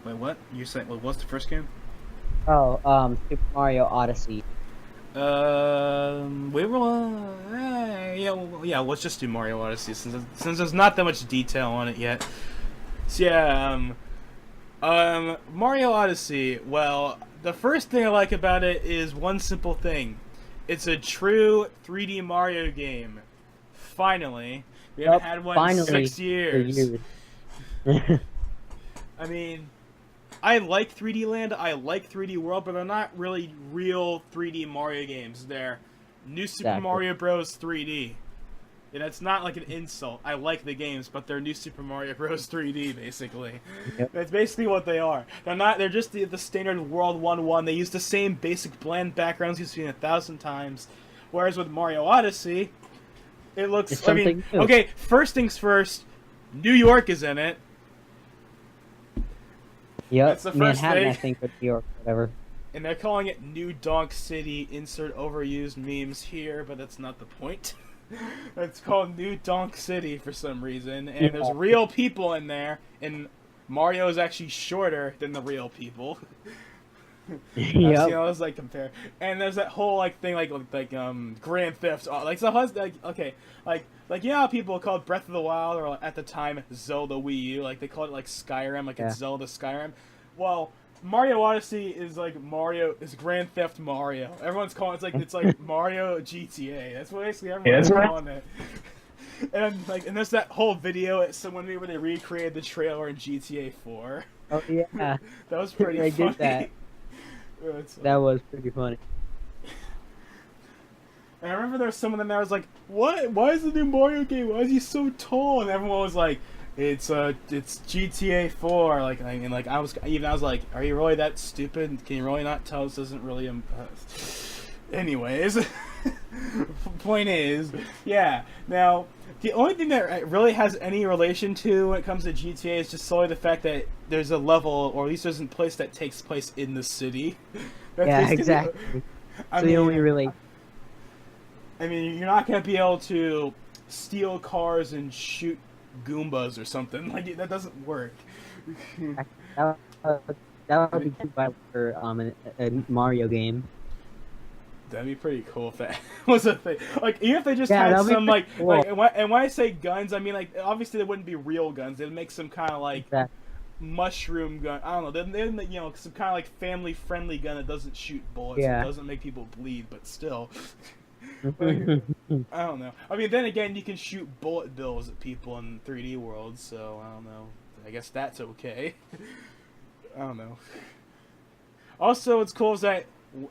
Wait, what? You saying? What's the first game? Oh, Super Mario Odyssey. We will. Yeah, yeah. Let's just do Mario Odyssey since there's not that much detail on it yet. So yeah, Mario Odyssey. Well, the first thing I like about it is one simple thing. It's a true 3D Mario game. Finally, we haven't Yep, had one in finally, 6 years. for I mean, I like 3D Land, I like 3D World, but they're not really real 3D Mario games. They're New Super Exactly. Mario Bros. 3D. And it's not like an insult. I like the games, but they're New Super Mario Bros. 3D, basically. Yep. That's basically what they are. They're not. They're just the standard World 1-1. They use the same basic bland backgrounds you've seen 1,000 times. Whereas with Mario Odyssey, it It's looks. I mean, something new. okay. First things first. New York is in it. Yep, That's the first Manhattan, I thing. think, or New York, whatever. And they're calling it New Donk City. Insert overused memes here, but that's not the point. It's called New Donk City for some reason, and there's Yeah. real people in there, and Mario is actually shorter than the real people. I've seen Yep. all those like compare, and there's that whole like thing like Grand Theft, like so like okay, like you know how people called Breath of the Wild or at the time Zelda Wii U, like they called it like Skyrim, like Yeah. it's Zelda Skyrim. Well, Mario Odyssey is like Mario is Grand Theft Mario. Everyone's calling it's like Mario GTA. That's what basically everyone's calling it. And there's that whole video at someone where they recreated the trailer in GTA 4. Oh, yeah. That was pretty I funny. did that. It's, That was pretty funny. and I remember there was someone in there was like, "What? Why is the new Mario game? Why is he so tall?" And everyone was like, it's GTA 4." Like I was like, "Are you really that stupid? Can you really not tell this isn't really?" Anyways, point is, yeah. Now the only thing that really has any relation to when it comes to GTA is just solely the fact that there's a level, or at least there's a place that takes place in the city. That's Yeah, basically- exactly. I So mean, the only really... I mean, you're not gonna be able to steal cars and shoot Goombas or something. Like that doesn't work. That that would be too bad for a Mario game. That'd be pretty cool if that was a thing. Like, even if they just Yeah, had that'd be some pretty cool. and when I say guns, I mean like obviously they wouldn't be real guns. They'd make some kind of like Exactly. mushroom gun. I don't know. They'd you know some kind of like family friendly gun that doesn't shoot bullets. Yeah. It doesn't make people bleed, but still. Like, I don't know. I mean, then again, you can shoot bullet bills at people in 3D worlds, so I don't know. I guess that's okay. I don't know. Also, what's cool is that I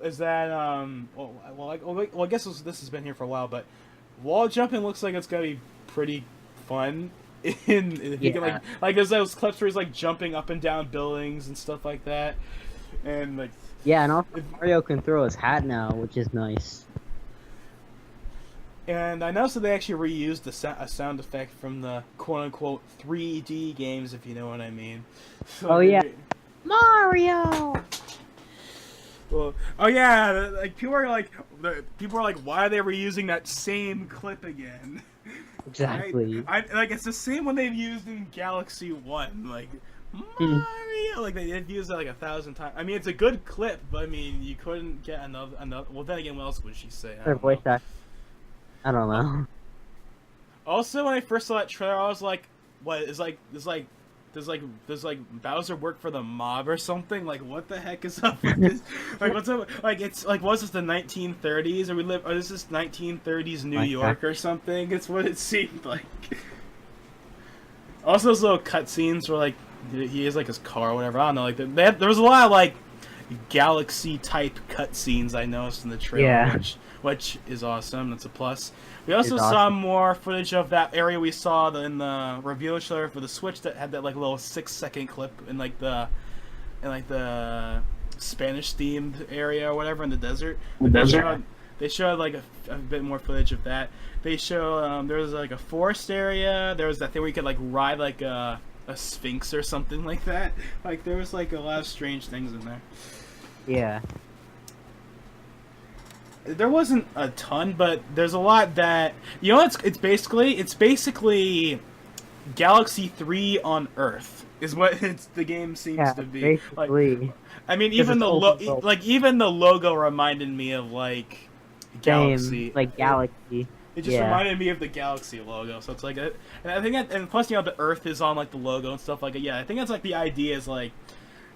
guess this has been here for a while, but wall jumping looks like it's gonna be pretty fun. If you can, like there's those clips where he's like jumping up and down buildings and stuff like that, and like Yeah, and also Mario can throw his hat now, which is nice. And I noticed that they actually reused a sound effect from the quote-unquote 3D games, if you know what I mean. So Oh, yeah. Mario! Well, oh yeah, like people are like, why are they reusing that same clip again? Exactly. I like it's the same one they've used in Galaxy 1, like Mario. Like they've used it like 1,000 times. I mean, it's a good clip, but I mean, you couldn't get another. Well, then again, what else would she say? I Their don't voice know. act. I don't know. Also, when I first saw that trailer, I was like, "What is like? Does Bowser work for the mob or something? Like, what the heck is up with this? Like, what's up? Like, it's like, was this the 1930s, or is this 1930s New York or something? It's what it seemed like." Also, those little cutscenes where like he has like his car or whatever. I don't know. Like, there was a lot of like galaxy type cutscenes I noticed in the trailer, Yeah. which is awesome. That's a plus. We also It's saw awesome. more footage of that area we saw in the reveal trailer for the Switch that had that like little 6-second clip in like the Spanish themed area or whatever in the desert. They showed like a bit more footage of that. They show there was like a forest area. There was that thing where you could like ride like a sphinx or something like that. Like there was like a lot of strange things in there. Yeah. There wasn't a ton, but there's a lot that it's basically Galaxy 3 on Earth is what the game seems Yeah, to be. basically. I mean, 'Cause even it's the open world. even the logo reminded me of like Same, Galaxy. like Galaxy. It just Yeah. reminded me of the Galaxy logo. So it's like, and I think that, and plus the Earth is on like the logo and stuff like that. Yeah, I think that's like the idea is like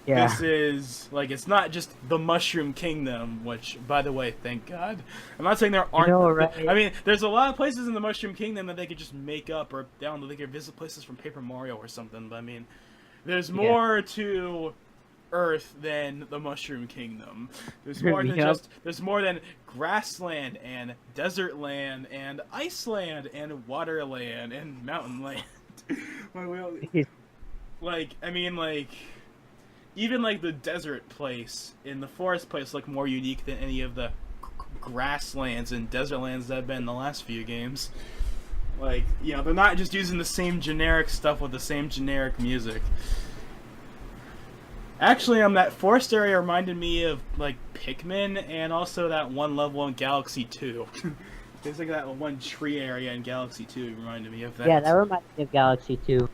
Yeah. this is like it's not just the Mushroom Kingdom, which by the way, thank God. I'm not saying there aren't. Right? I mean, there's a lot of places in the Mushroom Kingdom that they could just make up, or down they could visit places from Paper Mario or something. But I mean, there's more to Earth than the Mushroom Kingdom. There's more than there's more than grassland and desert land and iceland and waterland and mountain land. Like I mean like even like the desert place and the forest place look more unique than any of the grasslands and desert lands that have been in the last few games. Like, you know, they're not just using the same generic stuff with the same generic music. Actually, that forest area reminded me of, like, Pikmin, and also that one level in Galaxy 2. There's, like, that one tree area in Galaxy 2 reminded me of that. Yeah, that reminded me of Galaxy 2.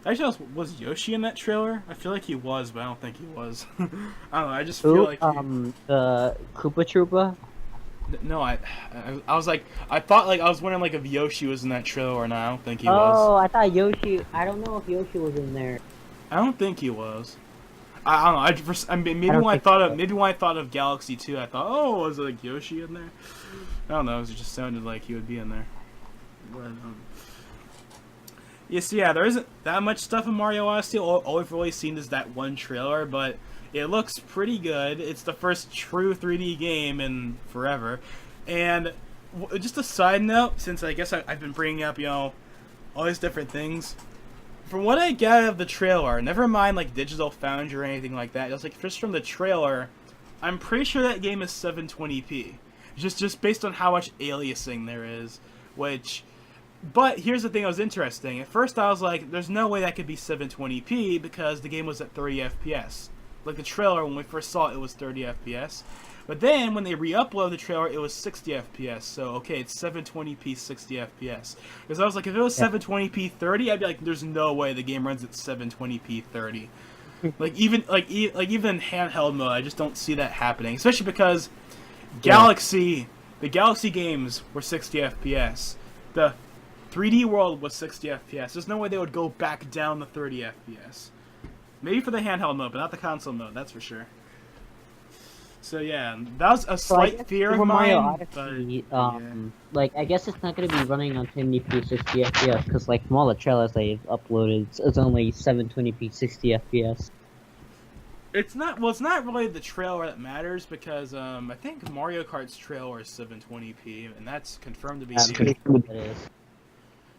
Actually, was Yoshi in that trailer? I feel like he was, but I don't think he was. I don't know, I just feel like the Koopa Troopa? No, I was like, I thought like I was wondering like if Yoshi was in that trailer or not. I don't think he was. Oh, I thought Yoshi. I don't know if Yoshi was in there. I don't think he was. I don't know. Maybe when I thought of Galaxy 2, I thought, oh, was it like Yoshi in there? I don't know. It just sounded like he would be in there. But, yes, yeah, there isn't that much stuff in Mario Odyssey. All we've really seen is that one trailer, but it looks pretty good. It's the first true 3D game in forever. And just a side note, since I guess I've been bringing up, you know, all these different things. From what I get out of the trailer, never mind like Digital Foundry or anything like that, just from the trailer, I'm pretty sure that game is 720p. Just based on how much aliasing there is, which... But here's the thing that was interesting. At first I was like, there's no way that could be 720p because the game was at 30 FPS. Like the trailer, when we first saw it, it was 30 FPS. But then when they re-upload the trailer, it was 60 FPS. So okay, it's 720p 60 FPS. Because I was like, if it was 720p 30, I'd be like, there's no way the game runs at 720p 30. even handheld mode, I just don't see that happening. Especially because the Galaxy games were 60 FPS. The 3D World was 60 FPS. There's no way they would go back down to 30 FPS. Maybe for the handheld mode, but not the console mode, that's for sure. So yeah, that was a slight fear of mine. Odyssey, like, I guess it's not going to be running on 1080p 60 FPS, because like from all the trailers they've uploaded, it's only 720p 60 FPS. It's not really the trailer that matters, because I think Mario Kart's trailer is 720p, and that's confirmed to be It is.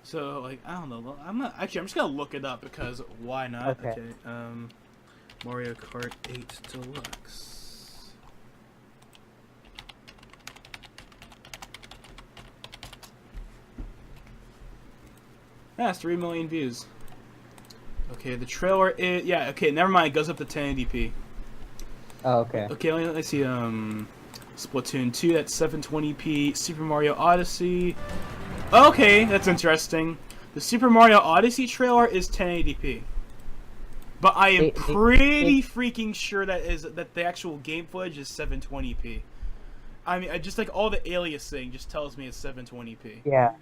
So, like, I don't know. I'm just gonna look it up because why not? Okay. Mario Kart 8 Deluxe. Yeah, it's 3 million views. Okay, the trailer is okay. Never mind. It goes up to 1080p. Oh, okay. Okay, let's see. Splatoon 2. That's 720p. Super Mario Odyssey. Okay, that's interesting. The Super Mario Odyssey trailer is 1080p. But I am pretty freaking sure that the actual game footage is 720p. I mean, I just like all the aliasing just tells me it's 720p. Yeah.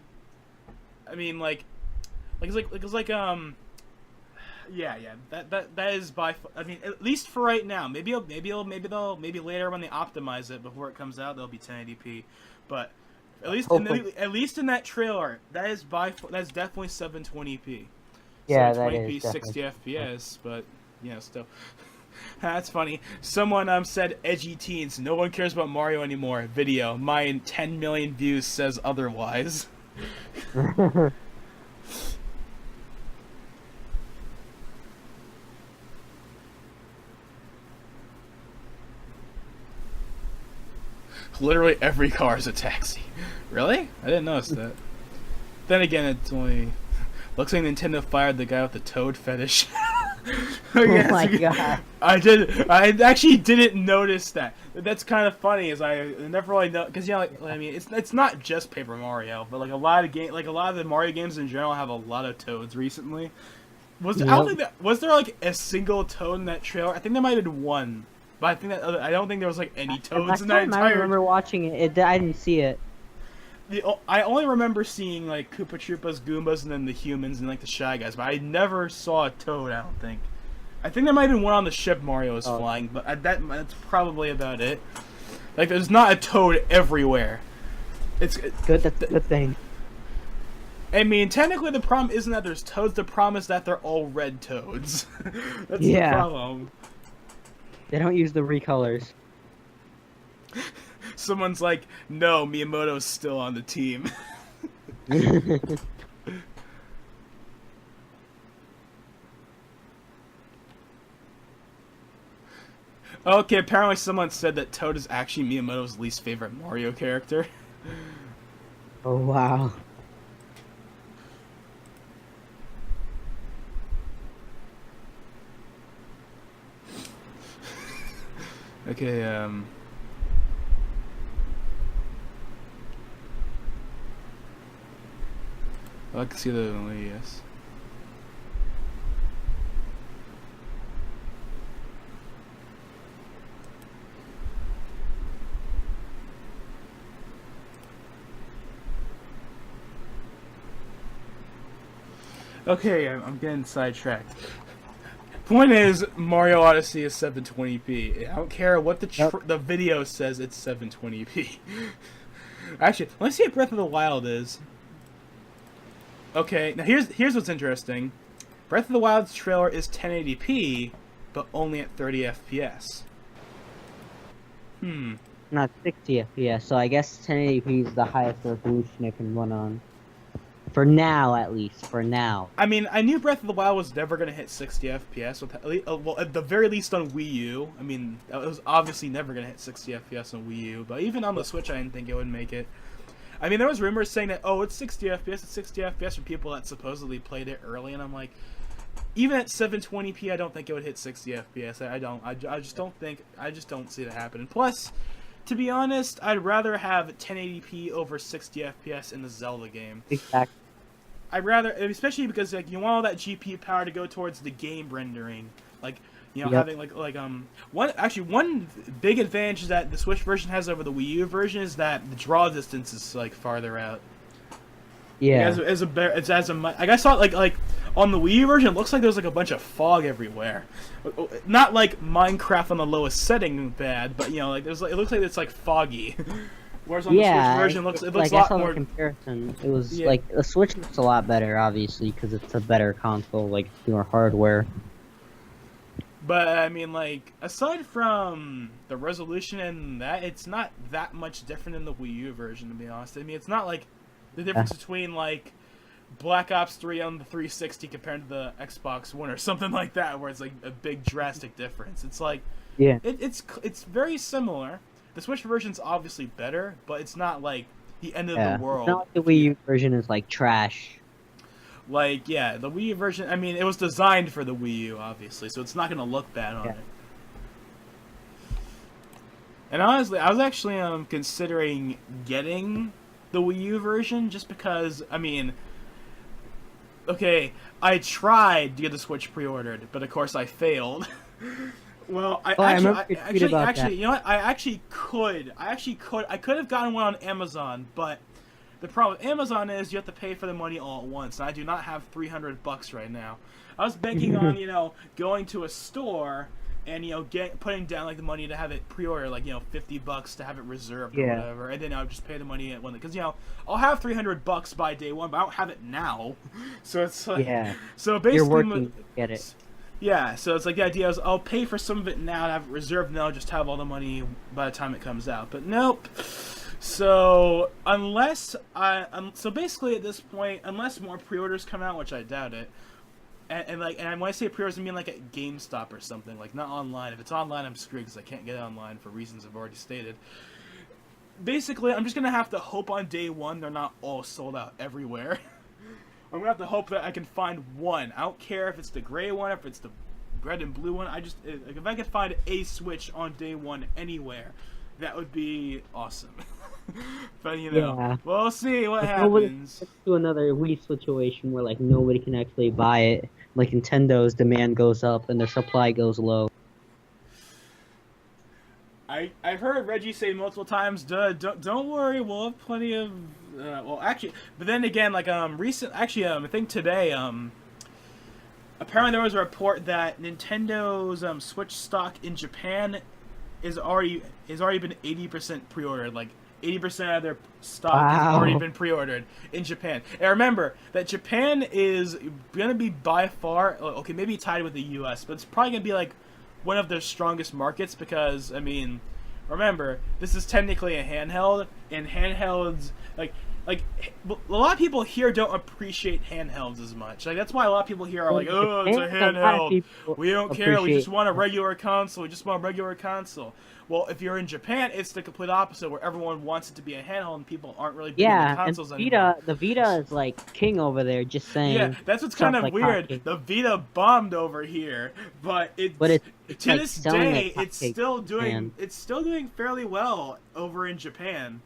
I mean, that is by. I mean, at least for right now. Maybe later when they optimize it before it comes out, they'll be 1080p. But at least in that trailer, that's definitely 720p. Yeah, 720p, that is 60 FPS, but yeah, still. That's funny. Someone said edgy teens. No one cares about Mario anymore. Video. My 10 million views says otherwise. Literally every car is a taxi. Really? I didn't notice that. Then again, it's only... Looks like Nintendo fired the guy with the toad fetish. Oh, Oh yes, my god. I did. I actually didn't notice that. That's kind of funny, as I never really know, because like, I mean, it's not just Paper Mario, but like a lot of a lot of the Mario games in general have a lot of toads recently. I don't Yep. think that was there like a single toad in that trailer. I think there might have been one, but I think that I don't think there was like any toads Last in that time I entire. remember watching it, I didn't see it. I only remember seeing like Koopa Troopas, Goombas, and then the humans and like the Shy Guys, but I never saw a toad. I don't think. I think there might have been one on the ship Mario was flying, but that's probably about it. Like, there's not a toad everywhere. It's Good. That's a good thing. I mean, technically the problem isn't that there's toads. The problem is that they're all red toads. That's the Yeah. problem. They don't use the recolors. Someone's like, no, Miyamoto's still on the team. Okay, apparently someone said that Toad is actually Miyamoto's least favorite Mario character. Oh wow. Okay, I can see the yes. Okay, I'm getting sidetracked. Point is, Mario Odyssey is 720p. I don't care what the video says, it's 720p. Actually, let me see what Breath of the Wild is. Okay, now here's what's interesting. Breath of the Wild's trailer is 1080p, but only at 30 FPS. Not 60 FPS, so I guess 1080p is the highest resolution it can run on. For now, at least. For now. I mean, I knew Breath of the Wild was never going to hit 60 FPS. Well, at the very least on Wii U. I mean, it was obviously never going to hit 60 FPS on Wii U. But even on the Switch, I didn't think it would make it. I mean, there was rumors saying that, oh, it's 60 FPS, it's 60 FPS from people that supposedly played it early. And I'm like, even at 720p, I don't think it would hit 60 FPS. I just don't think, I just don't see that happening. Plus, to be honest, I'd rather have 1080p over 60 FPS in the Zelda game. Exactly. I'd rather, especially because like you want all that GPU power to go towards the game rendering, like having one big advantage that the Switch version has over the Wii U version is that the draw distance is like farther out. Yeah. Like I saw like on the Wii U version, it looks like there's like a bunch of fog everywhere. Not like Minecraft on the lowest setting bad, but like it looks like it's like foggy. Whereas on the Switch version, it looks a lot more. The comparison. It was like the Switch looks a lot better, obviously, because it's a better console, like more hardware. But I mean, like aside from the resolution and that, it's not that much different than the Wii U version, to be honest. I mean, it's not like the difference between like Black Ops 3 on the 360 compared to the Xbox One or something like that, where it's like a big drastic difference. It's like it's very similar. The Switch version's obviously better, but it's not like the end of the world. It's not like the Wii U version is like trash. Like, yeah, the Wii U version, I mean, it was designed for the Wii U, obviously, so it's not going to look bad on it. And honestly, I was actually considering getting the Wii U version just because, I mean, okay, I tried to get the Switch pre-ordered, but of course I failed. Well, actually, you know what? I could have gotten one on Amazon, but the problem with Amazon is you have to pay for the money all at once, and I do not have $300 right now. I was banking on, going to a store and, putting down, like, the money to have it pre-order, like, $50 to have it reserved or whatever, and then I'll just pay the money at one, because, I'll have $300 by day one, but I don't have it now. So it's like, so basically, you're working to get it. Yeah, so it's like the idea is I'll pay for some of it now, have it reserved, and then I'll just have all the money by the time it comes out. But nope. So so basically at this point, unless more pre-orders come out, which I doubt it, and when I say pre-orders, I mean like at GameStop or something, like not online. If it's online, I'm screwed because I can't get it online for reasons I've already stated. Basically, I'm just gonna have to hope on day one they're not all sold out everywhere. I'm gonna have to hope that I can find one. I don't care if it's the gray one, if it's the red and blue one. Like, if I could find a Switch on day one anywhere, that would be awesome. But Yeah. we'll see what Nobody happens. gets to another Wii situation where like nobody can actually buy it. Like Nintendo's demand goes up and their supply goes low. I've heard Reggie say multiple times, don't worry, we'll have plenty of well, actually, but then again, like I think today apparently there was a report that Nintendo's Switch stock in Japan is already been 80% pre-ordered. Like 80% of their stock has already been pre-ordered in Japan. And remember that Japan is gonna be by far, okay, maybe tied with the U.S., but it's probably gonna be like one of their strongest markets because, I mean, remember, this is technically a handheld, and handhelds, like a lot of people here don't appreciate handhelds as much. Like, that's why a lot of people here are like, oh, it's a handheld. We don't care. We just want a regular console. We just want a regular console. Well, if you're in Japan, it's the complete opposite, where everyone wants it to be a handheld, and people aren't really big into consoles anymore. The Vita is like king over there. Just saying. Yeah, that's what's kind of like weird. The Vita bombed over here, but it's to like this day like it's still doing fairly well over in Japan.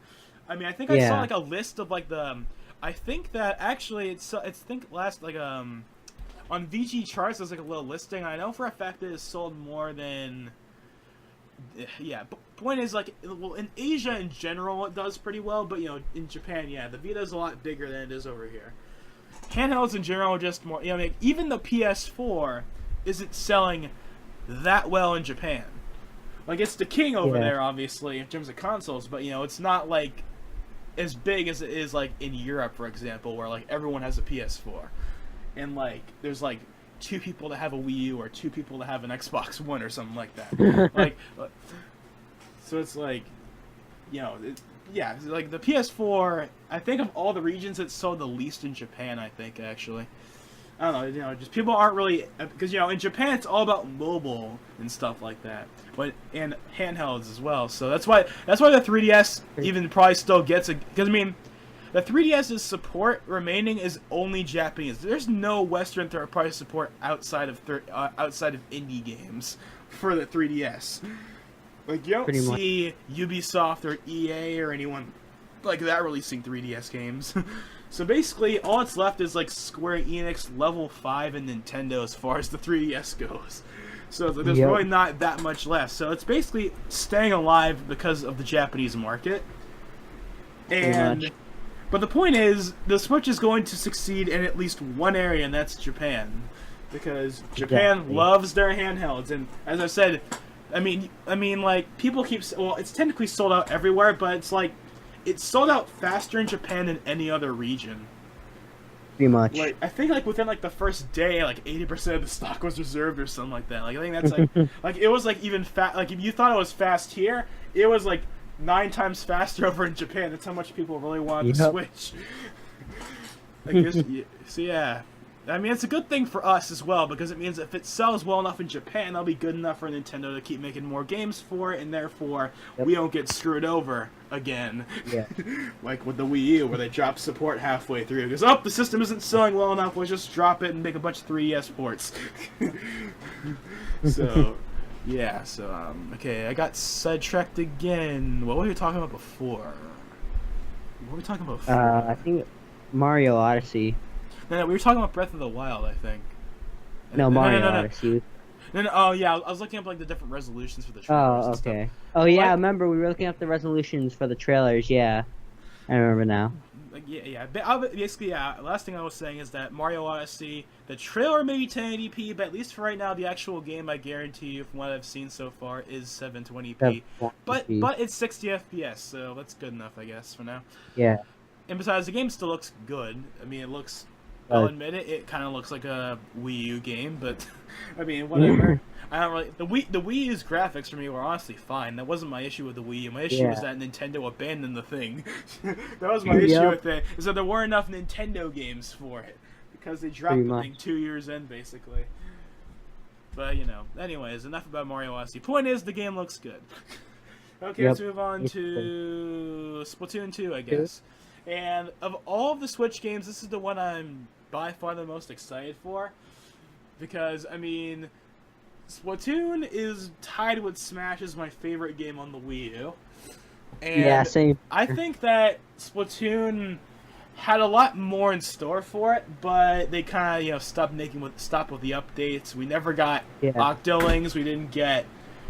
I mean, I think I Yeah. saw like a list of like I think that actually last like on VG charts there's like a little listing. I know for a fact that it's sold more than. Yeah, but point is, like, well, in Asia in general it does pretty well, but in Japan, yeah, the Vita is a lot bigger than it is over here. Handhelds in general are just more, like, even the PS4 isn't selling that well in Japan. Like, it's the king over there, obviously, in terms of consoles, but it's not like as big as it is like in Europe, for example, where like everyone has a PS4, and like there's like 2 people that have a Wii U or 2 people that have an Xbox One or something like that. Like, so it's like, yeah, like the PS4. I think of all the regions, it's sold the least in Japan. I think actually, I don't know. Just people aren't really because in Japan it's all about mobile and stuff like that, but and handhelds as well. So that's why the 3DS even probably still gets it because I mean. The 3DS's support remaining is only Japanese. There's no Western third-party support outside of indie games for the 3DS. Like you don't see Ubisoft or EA or anyone like that releasing 3DS games. So basically, all that's left is like Square Enix, Level 5, and Nintendo as far as the 3DS goes. So there's really not that much left. So it's basically staying alive because of the Japanese market. And. But the point is, the Switch is going to succeed in at least one area, and that's Japan, because Japan loves their handhelds. And as I said, I mean, like people keep it's technically sold out everywhere, but it's like it's sold out faster in Japan than any other region. Pretty much. Like I think like within like the first day, like 80% of the stock was reserved or something like that. Like I think that's like like it was like even like if you thought it was fast here, it was like 9 times faster over in Japan. That's how much people really wanted to Switch. So yeah, I mean it's a good thing for us as well because it means if it sells well enough in Japan, that'll be good enough for Nintendo to keep making more games for it, and therefore we don't get screwed over again. Yeah. Like with the Wii U, where they drop support halfway through because the system isn't selling well enough. We'll just drop it and make a bunch of 3DS ports. So. Yeah, so, okay, I got sidetracked again. What were we talking about before? I think Mario Odyssey. No, we were talking about Breath of the Wild, I think. No, Mario Odyssey. No, oh, yeah, I was looking up, like, the different resolutions for the trailers and okay. stuff. Oh, yeah, I remember we were looking up the resolutions for the trailers, yeah. I remember now. Like, yeah. Basically, yeah, last thing I was saying is that Mario Odyssey, the trailer may be 1080p, but at least for right now, the actual game, I guarantee you, from what I've seen so far, is 720p. But it's 60 FPS, so that's good enough, I guess, for now. Yeah. And besides, the game still looks good. I mean, it looks... I'll admit it kind of looks like a Wii U game, but... I mean, whatever. I don't really... The Wii U's graphics for me were honestly fine. That wasn't my issue with the Wii U. My issue was that Nintendo abandoned the thing. That was my issue with it. Is that there weren't enough Nintendo games for it. Because they dropped the thing 2 years in, basically. But, anyways, enough about Mario Odyssey. Point is, the game looks good. Okay, let's move on to Splatoon 2, I guess. And of all of the Switch games, this is the one I'm by far the most excited for. Because, I mean, the Wii U, the Wii is graphics for me were honestly fine. That wasn't my issue with it. Is that there weren't enough Nintendo games for it. Because they dropped the thing 2 years in, basically. But, anyways, enough about Mario Odyssey. Point is, the game looks good. Okay, let's move on to Splatoon 2, I guess. And of all of the Switch games, this is the one I'm by far the most excited for. Because, I mean, Splatoon is tied with Smash as my favorite game on the Wii U. And Yeah, same. I think that Splatoon had a lot more in store for it, but they kind of stopped with the updates. We never got Yeah. Octolings. We didn't get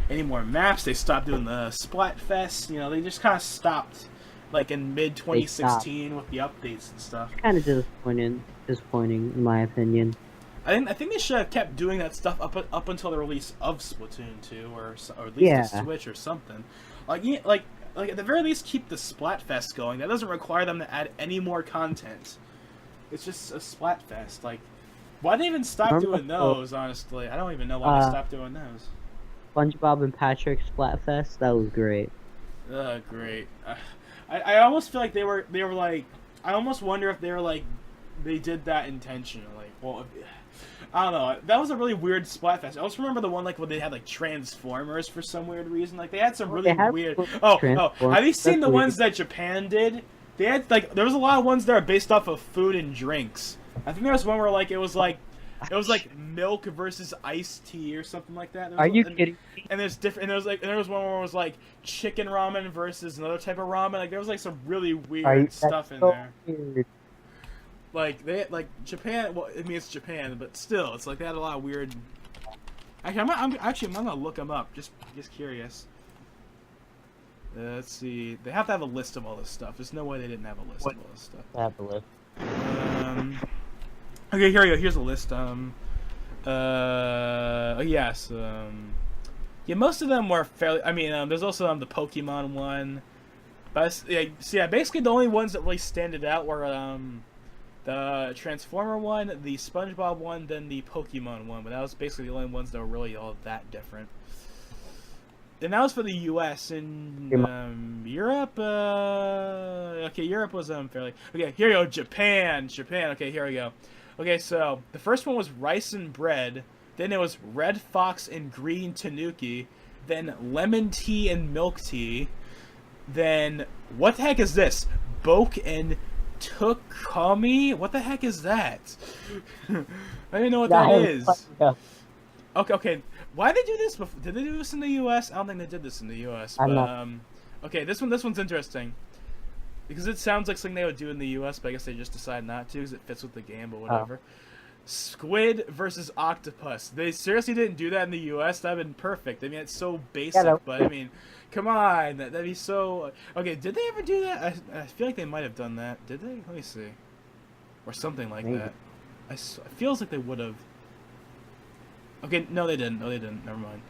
any more maps. They stopped doing the Splatfest. They just kind of stopped like in mid 2016 with the updates and stuff. Kind of disappointing in my opinion. I think they should have kept doing that stuff up until the release of Splatoon 2 or at least the Switch or something. Like at the very least keep the Splatfest going. That doesn't require them to add any more content. It's just a Splatfest. Like, why did they even stop doing those? Honestly, I don't even know why they stopped doing those. SpongeBob and Patrick Splatfest, that was great. Great. I almost feel like they were like. I almost wonder if they were like they did that intentionally. Well, I don't know. That was a really weird Splatfest. I also remember the one like when they had like Transformers for some weird reason. Like they had some really weird. Oh, have you seen the ones that Japan did? They had like there was a lot of ones that are based off of food and drinks. I think there was one where like it was like milk versus iced tea or something like that. Are you kidding me? And there's different. And there was one where it was like chicken ramen versus another type of ramen. Like there was like some really weird stuff in there. Weird. Like Japan. Well, I mean it's Japan, but still, it's like they had a lot of weird. Actually, I'm gonna look them up. Just curious. Let's see. They have to have a list of all this stuff. There's no way they didn't have a list of all this stuff. I have a list. Okay, here we go. Here's a list. Yes. Yeah, most of them were fairly. I mean, there's also the Pokemon one. But basically the only ones that really standed out were the Transformer one, the SpongeBob one, then the Pokemon one. But that was basically the only ones that were really all that different. And that was for the U.S. and Europe. Okay, Europe was fairly. Okay, here we go. Japan. Okay, here we go. Okay, so the first one was rice and bread. Then it was red fox and green tanuki. Then lemon tea and milk tea. Then what the heck is this? Boke and tukami? What the heck is that? I don't even know what that is. Yeah. Okay. Why did they do this before? Did they do this in the U.S.? I don't think they did this in the U.S. But okay, this one's interesting because it sounds like something they would do in the U.S. But I guess they just decided not to because it fits with the game. But whatever. Squid versus octopus. They seriously didn't do that in the U.S. That'd been perfect. I mean, it's so basic, but I mean, come on, that'd be so. Okay, did they ever do that? I feel like they might have done that. Did they? Let me see. Or something like that. It feels like they would have. Okay, no, they didn't. No, they didn't. Never mind.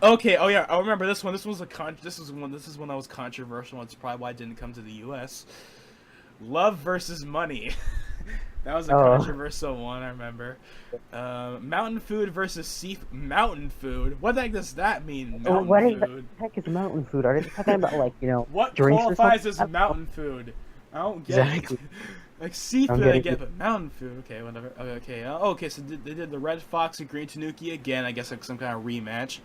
Okay. Oh yeah, I remember this one. This is one that was controversial. It's probably why it didn't come to the U.S. Love versus money. That was a controversial one, I remember. Mountain food versus mountain food. What the heck does that mean? Mountain food. What the heck is mountain food? Are they talking about what drinks qualifies as mountain food? I don't get it. Like seafood, I get, but mountain food. Okay, whatever. Okay. So they did the red fox and green tanuki again. I guess like some kind of rematch.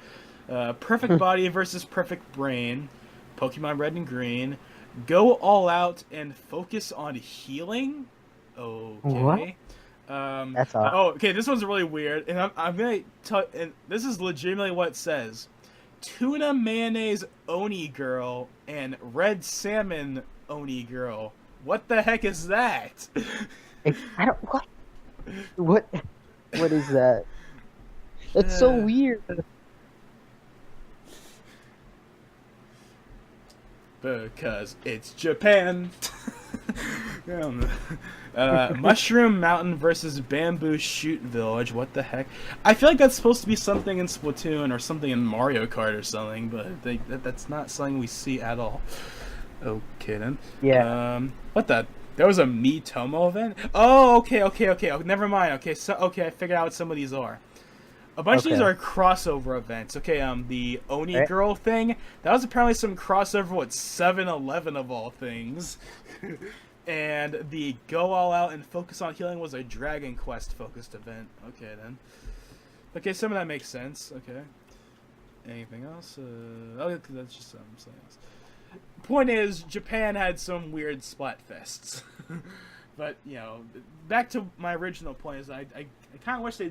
Perfect body versus perfect brain. Pokemon Red and Green. Go all out and focus on healing. Okay. What? That's all. Okay. This one's really weird, and I'm gonna tell. And this is legitimately what it says: tuna mayonnaise Oni girl and red salmon Oni girl. What the heck is that? I don't. What is that? That's so weird. Because it's Japan. Mushroom Mountain versus Bamboo Shoot Village. What the heck? I feel like that's supposed to be something in Splatoon or something in Mario Kart or something, but that's not something we see at all. Okay then. Yeah. What the? There was a Miitomo event? Oh, okay. Never mind. Okay, I figured out what some of these are. A bunch of these are crossover events. Okay, the Oni Girl thing, that was apparently some crossover with 7-Eleven of all things. And the Go All Out and Focus on Healing was a Dragon Quest focused event. Okay, then. Okay, some of that makes sense. Okay. Anything else? That's just something else. Point is, Japan had some weird Splatfests. But back to my original point is I kind of wish they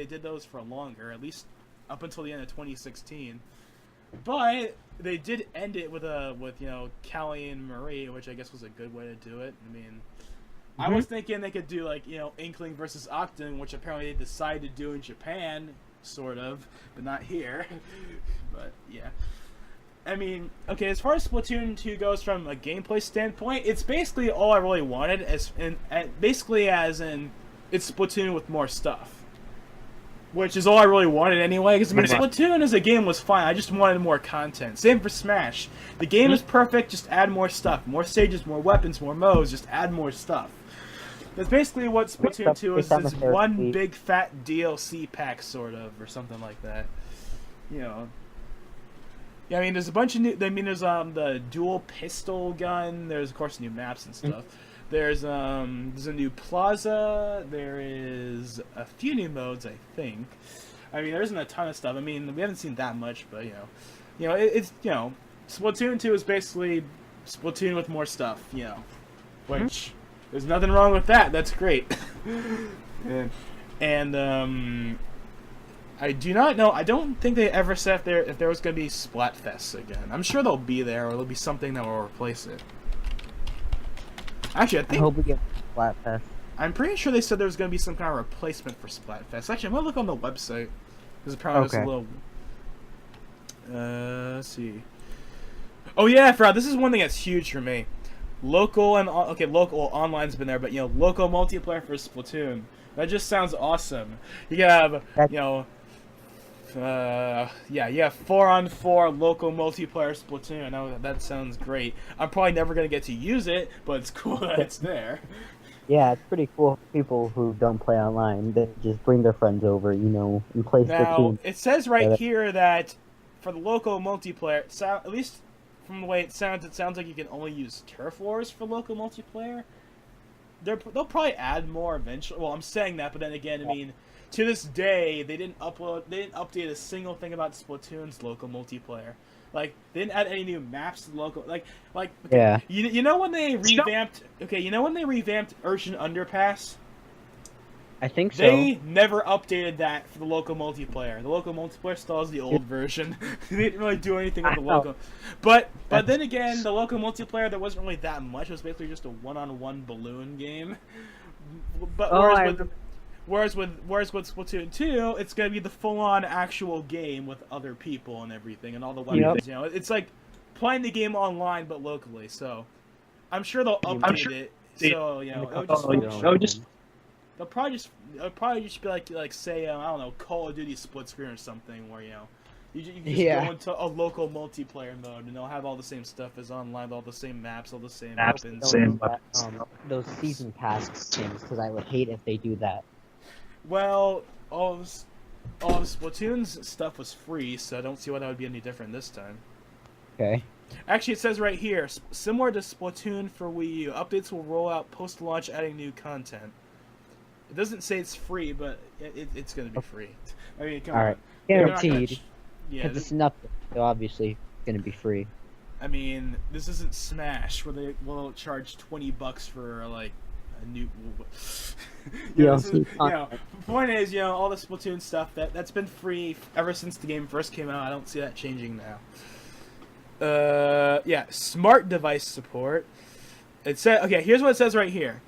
did those for longer, at least up until the end of 2016. But they did end it with Callie and Marie, which I guess was a good way to do it. I mean, I was thinking they could do like Inkling versus Octon, which apparently they decided to do in Japan, sort of, but not here. But yeah. I mean, okay, as far as Splatoon 2 goes from a gameplay standpoint, it's basically all I really wanted, as in it's Splatoon with more stuff. Which is all I really wanted anyway, because I mean, Splatoon as a game was fine, I just wanted more content. Same for Smash. The game is perfect, just add more stuff. More stages, more weapons, more modes, just add more stuff. That's basically what Splatoon 2 is, this one big fat DLC pack, sort of, or something like that. Yeah, I mean, there's a bunch of new. I mean, there's the dual pistol gun. There's of course new maps and stuff. There's a new plaza. There is a few new modes, I think. I mean, there isn't a ton of stuff. I mean, we haven't seen that much, but it's Splatoon 2 is basically Splatoon with more stuff. Which there's nothing wrong with that. That's great. And I do not know. I don't think they ever said if there was going to be Splatfests again. I'm sure they'll be there, or there'll be something that will replace it. Actually, I hope we get Splatfest. I'm pretty sure they said there was going to be some kind of replacement for Splatfest. Actually, I'm going to look on the website. Because apparently there's a little... let's see. Oh yeah, I forgot. This is one thing that's huge for me. Local online's been there, but local multiplayer for Splatoon. That just sounds awesome. You have, you have 4-on-4 local multiplayer Splatoon. I know that sounds great. I'm probably never gonna get to use it, but it's cool that it's there. Yeah, it's pretty cool. People who don't play online, they just bring their friends over, and play Splatoon. Now it says right here that for the local multiplayer, at least from the way it sounds like you can only use turf wars for local multiplayer. They'll probably add more eventually. Well, I'm saying that, but then again, I mean, to this day, they didn't update a single thing about Splatoon's local multiplayer. Like, they didn't add any new maps to the local, like, okay, yeah. You know when they revamped, Urchin Underpass? I think so. They never updated that for the local multiplayer. The local multiplayer still has the old version. They didn't really do anything with the local. But then again, the local multiplayer, there wasn't really that much. It was basically just a one-on-one balloon game. But whereas with Splatoon 2, it's gonna be the full-on actual game with other people and everything and all the weapons. Yep. It's like playing the game online but locally. So I'm sure they'll update it. So They'll probably just be like say I don't know, Call of Duty split screen or something where you just go into a local multiplayer mode and they'll have all the same stuff as online, all the same maps, all the same weapons. Those season pass things, because I would hate if they do that. Well, all of Splatoon's stuff was free, so I don't see why that would be any different this time. Okay. Actually, it says right here, similar to Splatoon for Wii U, updates will roll out post-launch, adding new content. It doesn't say it's free, but it's going to be free. I mean, come on. Guaranteed. It's nothing, so obviously it's going to be free. I mean, this isn't Smash, where they will charge $20 for, like, a new... The point is, all the Splatoon stuff, that's been free ever since the game first came out. I don't see that changing now. Smart device support. It said, okay, here's what it says right here.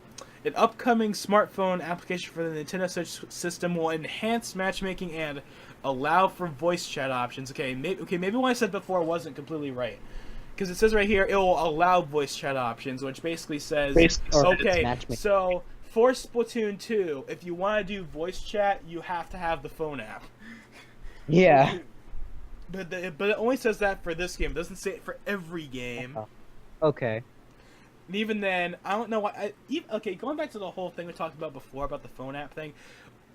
An upcoming smartphone application for the Nintendo Switch system will enhance matchmaking and allow for voice chat options. Maybe what I said before wasn't completely right. Because it says right here, it will allow voice chat options, which basically says, so for Splatoon 2, if you want to do voice chat, you have to have the phone app. Yeah. But it only says that for this game. It doesn't say it for every game. Okay. And even then, I don't know why. Going back to the whole thing we talked about before about the phone app thing.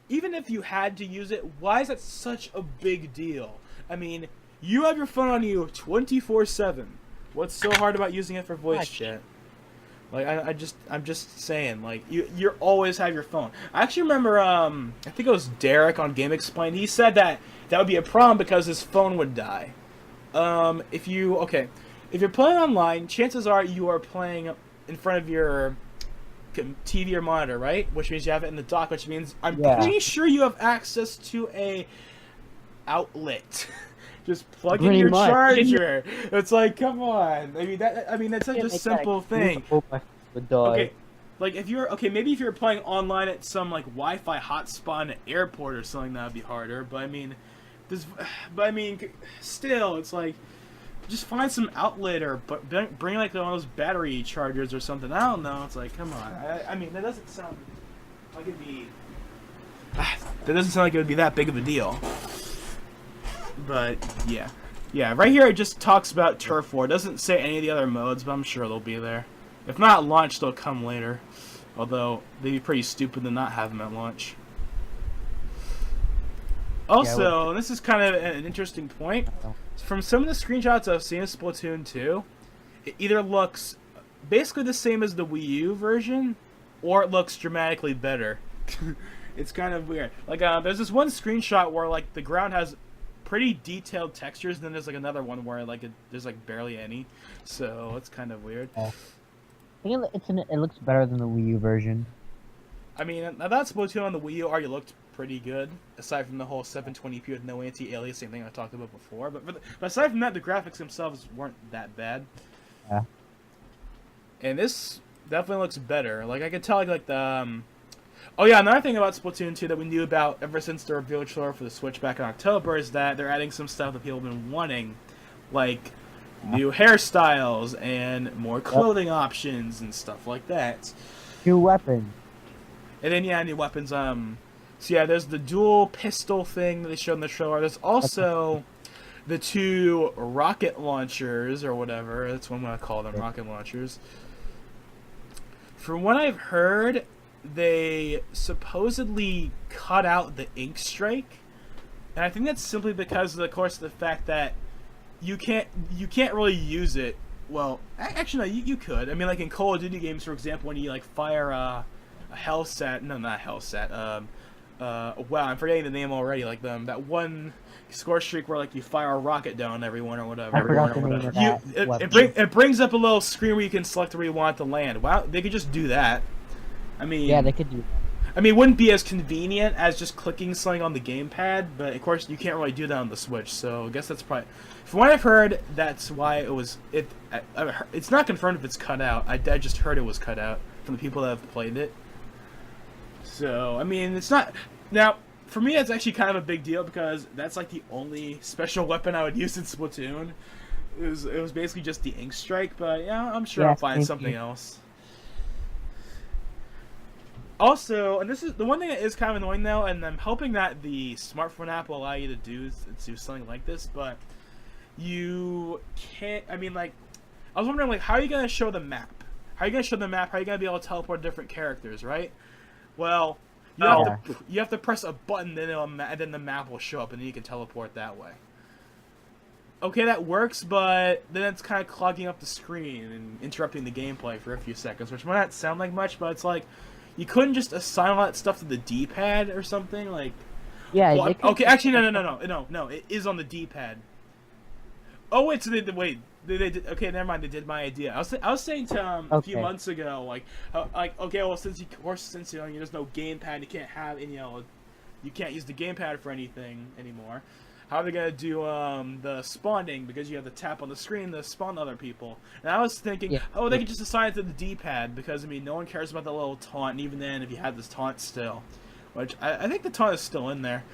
Even if you had to use it, why is that such a big deal? I mean, you have your phone on you 24/7. What's so hard about using it for voice chat? Like, I'm just saying, like, you always have your phone. I actually remember, I think it was Derek on Game Explained. He said that would be a problem because his phone would die. If you're playing online, chances are you are playing in front of your TV or monitor, right? Which means you have it in the dock, which means I'm Yeah. pretty sure you have access to a outlet. Just plug in Pretty your much. charger. It's like, come on. I mean, that's such a simple thing. Okay, like if you're maybe if you're playing online at some like Wi-Fi hotspot in an airport or something, that'd be harder. But I mean, still, it's like just find some outlet or bring like one of those battery chargers or something. I don't know. It's like, come on. I mean, that doesn't sound like it'd be. That doesn't sound like it would be that big of a deal. But yeah. Right here it just talks about Turf War. It doesn't say any of the other modes, but I'm sure they'll be there. If not at launch, they'll come later. Although they'd be pretty stupid to not have them at launch. Also, this is kind of an interesting point. From some of the screenshots I've seen of Splatoon 2, it either looks basically the same as the Wii U version, or it looks dramatically better. It's kind of weird. Like, there's this one screenshot where like the ground has pretty detailed textures, and then there's like another one where like there's like barely any. So it's kind of weird. I think it looks better than the Wii U version. I mean, that Splatoon on the Wii U already looked pretty good, aside from the whole 720p with no anti-aliasing thing I talked about before. But aside from that, the graphics themselves weren't that bad. Yeah. And this definitely looks better. Like I could tell, like the. Oh yeah, another thing about Splatoon 2 that we knew about ever since the reveal trailer for the Switch back in October is that they're adding some stuff that people have been wanting, like new hairstyles and more clothing options and stuff like that. New weapons. And then new weapons. So yeah, there's the dual pistol thing that they showed in the trailer. There's also the 2 rocket launchers or whatever. That's what I'm gonna call them, rocket launchers. From what I've heard, they supposedly cut out the ink strike, and I think that's simply because of the fact that you can't really use it. Well, actually no, you could. I mean, like in Call of Duty games, for example, when you like fire a Hellsat, no, not Hellsat. Wow, I'm forgetting the name already. Like that one score streak where like you fire a rocket down everyone or whatever. I forgot the name of that. It brings up a little screen where you can select where you want to land. Wow, they could just do that. I mean, yeah, they could do that. I mean, it wouldn't be as convenient as just clicking something on the gamepad, but of course you can't really do that on the Switch. So I guess that's probably, from what I've heard, that's why it was. It's not confirmed if it's cut out. I just heard it was cut out from the people that have played it. So I mean, it's not now. For me, that's actually kind of a big deal because that's like the only special weapon I would use in Splatoon. It was basically just the ink strike, but yeah, I'm sure I'll find something else. Also, and this is the one thing that is kind of annoying though, and I'm hoping that the smartphone app will allow you to do something like this, but you can't. I mean, like, I was wondering, like, how are you gonna show the map? How are you gonna show the map? How are you gonna be able to teleport different characters, right? Well, you have to press a button, and then the map will show up, and then you can teleport that way. Okay, that works, but then it's kind of clogging up the screen and interrupting the gameplay for a few seconds, which might not sound like much, but it's like, you couldn't just assign all that stuff to the D-pad or something, like. Yeah. Well, okay, actually, no. It is on the D-pad. Oh wait, so they did. Okay, never mind. They did my idea. I was saying to a few months ago, like okay, well since there's no gamepad, you can't have you can't use the gamepad for anything anymore. How are they gonna do the spawning, because you have to tap on the screen to spawn other people? And I was thinking, they could just assign it to the D-pad, because I mean no one cares about the little taunt, and even then if you have this taunt still, which I think the taunt is still in there.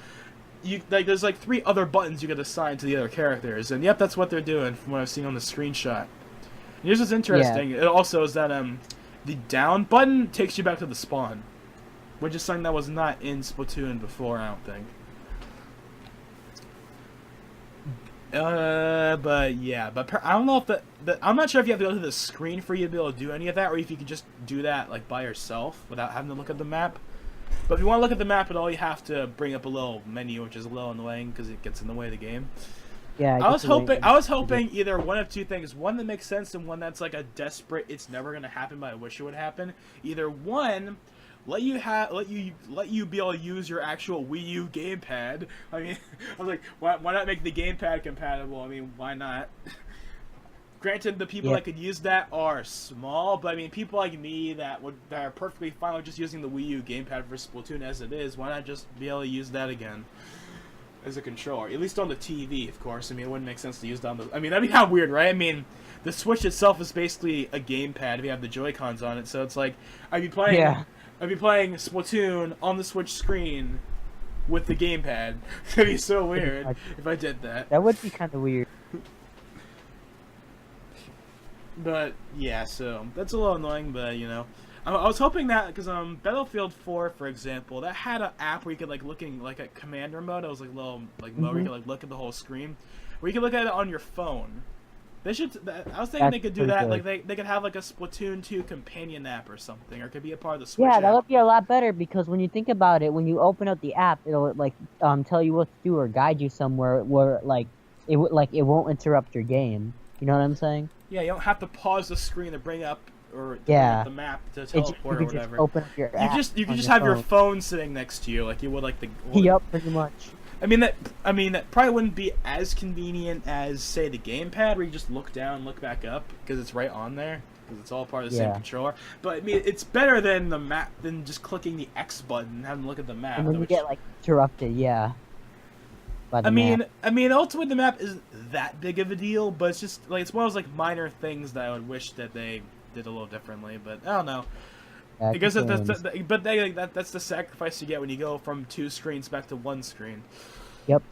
There's like 3 other buttons you could assign to the other characters, and yep, that's what they're doing from what I've seen on the screenshot. And here's what's interesting. It also is that the down button takes you back to the spawn, which is something that was not in Splatoon before, I don't think. But yeah, I don't know if I'm not sure if you have to go to the screen for you to be able to do any of that, or if you can just do that like by yourself without having to look at the map. But if you want to look at the map at all, you have to bring up a little menu, which is a little annoying because it gets in the way of the game. Yeah, I was hoping either one of 2 things: one that makes sense, and one that's like a desperate, it's never gonna happen, but I wish it would happen. Either one, let you be able to use your actual Wii U gamepad. I mean, I was like, why not make the gamepad compatible? I mean, why not? Granted, the people that could use that are small, but I mean, people like me that are perfectly fine with just using the Wii U gamepad for Splatoon as it is. Why not just be able to use that again as a controller? At least on the TV, of course. I mean, it wouldn't make sense to use it on the. I mean, that'd be kind of weird, right? I mean, the Switch itself is basically a gamepad if you have the Joy-Cons on it. So it's like I'd be playing Splatoon on the Switch screen with the gamepad. It'd be so weird if I did that. That would be kind of weird. But yeah, so that's a little annoying. But you know, I was hoping that because Battlefield 4, for example, that had an app where you could like looking like at commander mode. It was like a little like mode where you could like look at the whole screen, where you could look at it on your phone. They should. I was thinking they could do that. Good. Like they could have like a Splatoon 2 companion app or something, or it could be a part of the Switch. Yeah, that app. would be a lot better because when you think about it, when you open up the app, it'll like tell you what to do or guide you somewhere where like it won't interrupt your game. You know what I'm saying? Yeah, you don't have to pause the screen to bring up or bring up the map to teleport or whatever. Just open up your app you can just have your phone sitting next to you like you would like the. Yep, pretty much. I mean that probably wouldn't be as convenient as say the gamepad where you just look down, look back up because it's right on there because it's all part of the same controller. But I mean it's better than the map than just clicking the X button and having to look at the map. And then you get like interrupted, I mean, ultimately the map isn't that big of a deal, but it's just like it's one of those like minor things that I would wish that they did a little differently. But I don't know. I guess that's the sacrifice you get when you go from 2 screens back to 1 screen. Yep.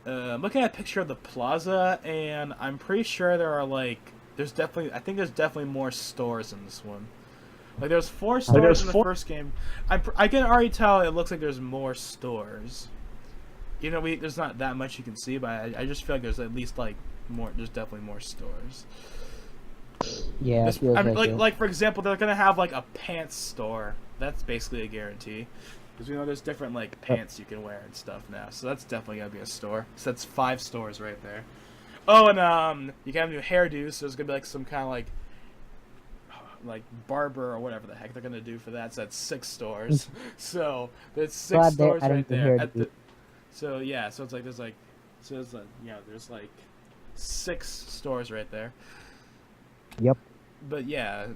I'm looking at a picture of the plaza, and I'm pretty sure there are like I think there's definitely more stores in this one. Like there's 4 stores in the first game. I can already tell it looks like there's more stores. You know, there's not that much you can see, but I just feel like there's at least like more. There's definitely more stores. Yeah, like for example, they're gonna have like a pants store. That's basically a guarantee, because we know there's different like pants you can wear and stuff now. So that's definitely gonna be a store. So that's 5 stores right there. Oh, and you can have new hairdos. So there's gonna be like some kind of like barber or whatever the heck they're gonna do for that. So that's 6 stores. So there's 6 stores right there. So yeah, so it's like there's like there's like 6 stores right there. Yep. But yeah.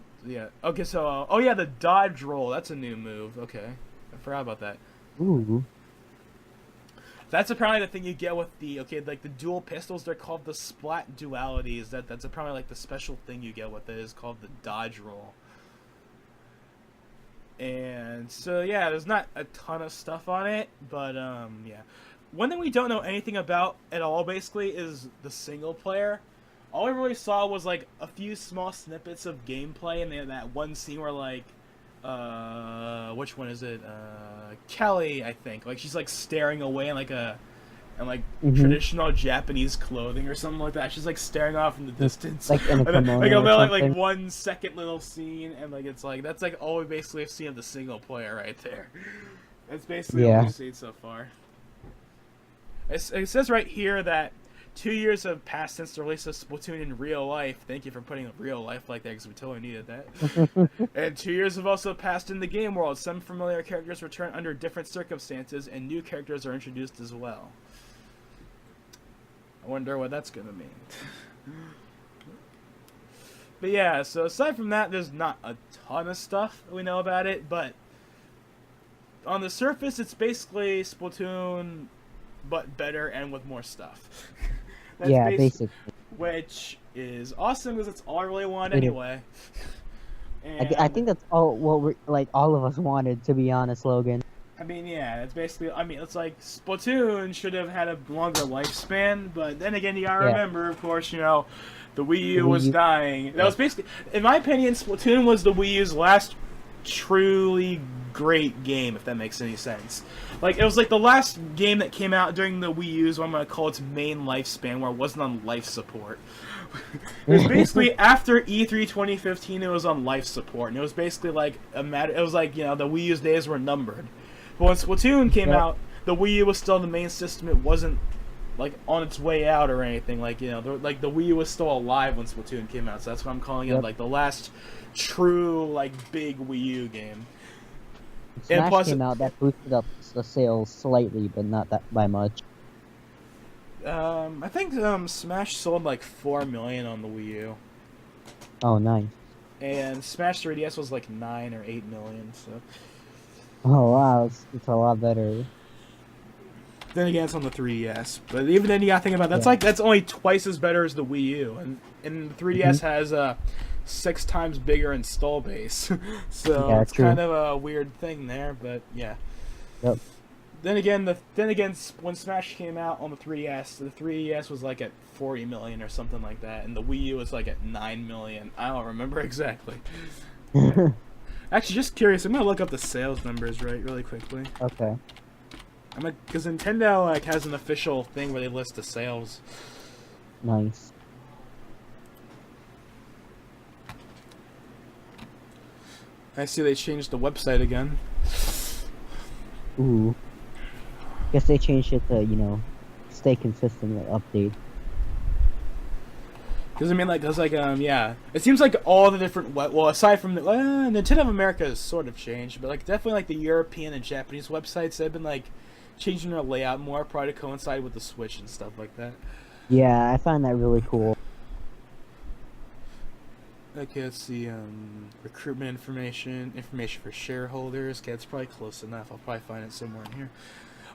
Okay, so oh yeah, the dodge roll. That's a new move. Okay, I forgot about that. Ooh. That's apparently the thing you get with the like the dual pistols. They're called the splat dualities. That's apparently like the special thing you get with it is called the dodge roll. And so yeah, there's not a ton of stuff on it, but yeah. One thing we don't know anything about at all basically is the single player. All we really saw was like a few small snippets of gameplay, and then that one scene where like which one is it? Kelly, I think. Like she's like staring away in traditional Japanese clothing or something like that. She's like staring off in the distance. Like in a kimono like 1 second little scene, and like it's like that's like all we basically have seen of the single player right there. That's basically all we've seen so far. It says right here that 2 years have passed since the release of Splatoon in real life. Thank you for putting real life like that, because we totally needed that. And 2 years have also passed in the game world. Some familiar characters return under different circumstances, and new characters are introduced as well. I wonder what that's going to mean. But yeah, so aside from that, there's not a ton of stuff we know about it, but on the surface, it's basically Splatoon, but better and with more stuff. That's basically. Which is awesome, because it's all I really want anyway. And I think that's all all of us wanted, to be honest, Logan. I mean, yeah, it's basically. I mean, it's like Splatoon should have had a longer lifespan, but then again, you gotta remember, of course, you know, the Wii U was dying. That was basically, in my opinion, Splatoon was the Wii U's last truly great game, if that makes any sense. Like, it was like the last game that came out during the Wii U's, what I'm gonna call its main lifespan, where it wasn't on life support. It was basically after E3 2015, it was on life support, and it was basically like a matter. It was like, you know, the Wii U's days were numbered. But when Splatoon came out, the Wii U was still the main system. It wasn't like on its way out or anything. Like, you know, the Wii U was still alive when Splatoon came out. So that's what I'm calling it, like the last true like big Wii U game. Smash and plus, came out, that boosted up the sales slightly, but not that by much. I think Smash sold like 4 million on the Wii U, Oh, nice. and Smash 3DS was like 9 or 8 million. So Oh, wow, it's a lot better. then again, it's on the 3DS. But even then, you gotta think about that's Yeah. like that's only twice as better as the Wii U, and the 3DS has a 6 times bigger install base. So Yeah, it's true. kind of a weird thing there. But yeah. Yep. Then again, when Smash came out on the 3DS was like at 40 million or something like that, and the Wii U was like at 9 million. I don't remember exactly. Actually, just curious, I'm gonna look up the sales numbers really quickly. Okay. Because Nintendo like has an official thing where they list the sales. Nice. I see they changed the website again. Ooh. Guess they changed it to, stay consistent with update. Because I mean, yeah, it seems like all the different well, aside from Nintendo of America has sort of changed, but like definitely like the European and Japanese websites, they've been like changing their layout more, probably to coincide with the Switch and stuff like that. Yeah, I find that really cool. Okay, let's see. Recruitment information for shareholders. Okay, it's probably close enough. I'll probably find it somewhere in here.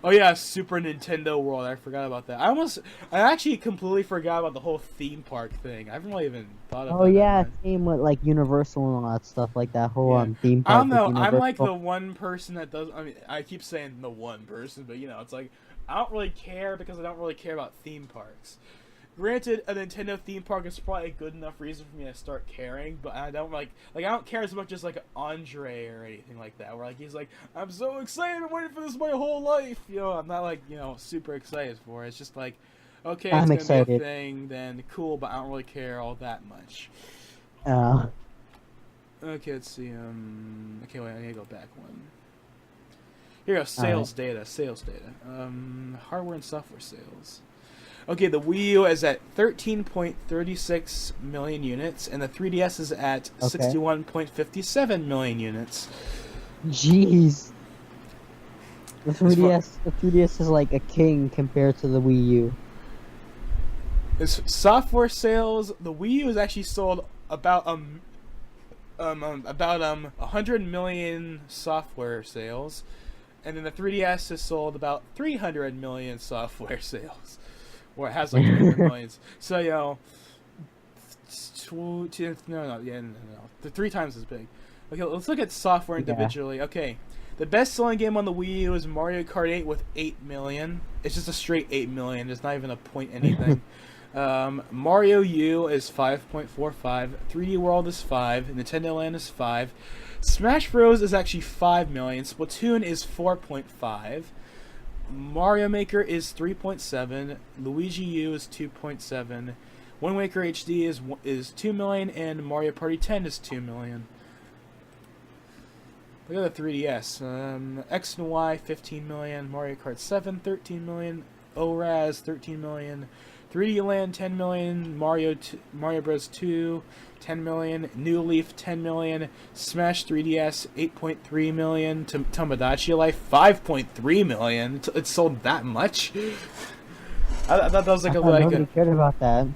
Oh yeah, Super Nintendo World. I forgot about that. I actually completely forgot about the whole theme park thing. I haven't really even thought about Oh that. yeah, Man. same with like Universal and all that stuff, like that whole theme I park. don't know. with I'm like the Universal. one person that does. I mean, I keep saying the one person, but it's like I don't really care because I don't really care about theme parks. Granted, a Nintendo theme park is probably a good enough reason for me to start caring, but I don't like I don't care as much as like Andre or anything like that, where like he's like, I'm so excited, I've waited for this my whole life. I'm not like super excited for it. It's just like, okay, it's I'm gonna excited. be a thing, then cool, but I don't really care all that much. Okay, let's see. Okay, wait, I need to go back one. Here you go. Sales data. Hardware and software sales. Okay, the Wii U is at 13.36 million units, and the 3DS is at 61.57 million units. Jeez. The 3DS is like a king compared to the Wii U. As software sales, the Wii U has actually sold about 100 million software sales, and then the 3DS has sold about 300 million software sales. Or it has like 300 millions. So, no. The 3 times as big. Okay, let's look at software individually. Yeah. Okay, the best-selling game on the Wii U is Mario Kart 8 with 8 million. It's just a straight 8 million. It's not even a point anything. Mario U is 5.45. 3D World is 5. Nintendo Land is 5. Smash Bros is actually 5 million. Splatoon is 4.5. Mario Maker is 3.7, Luigi U is 2.7, Wind Waker HD is 2 million, and Mario Party 10 is 2 million. Look at the 3DS. X and Y 15 million, Mario Kart 7 13 million, ORAS 13 million, 3D Land 10 million, Mario Bros 2 10 million, New Leaf 10 million, Smash 3DS 8.3 million, Tomodachi Life 5.3 million. It sold that much. I thought that was nobody cared about that.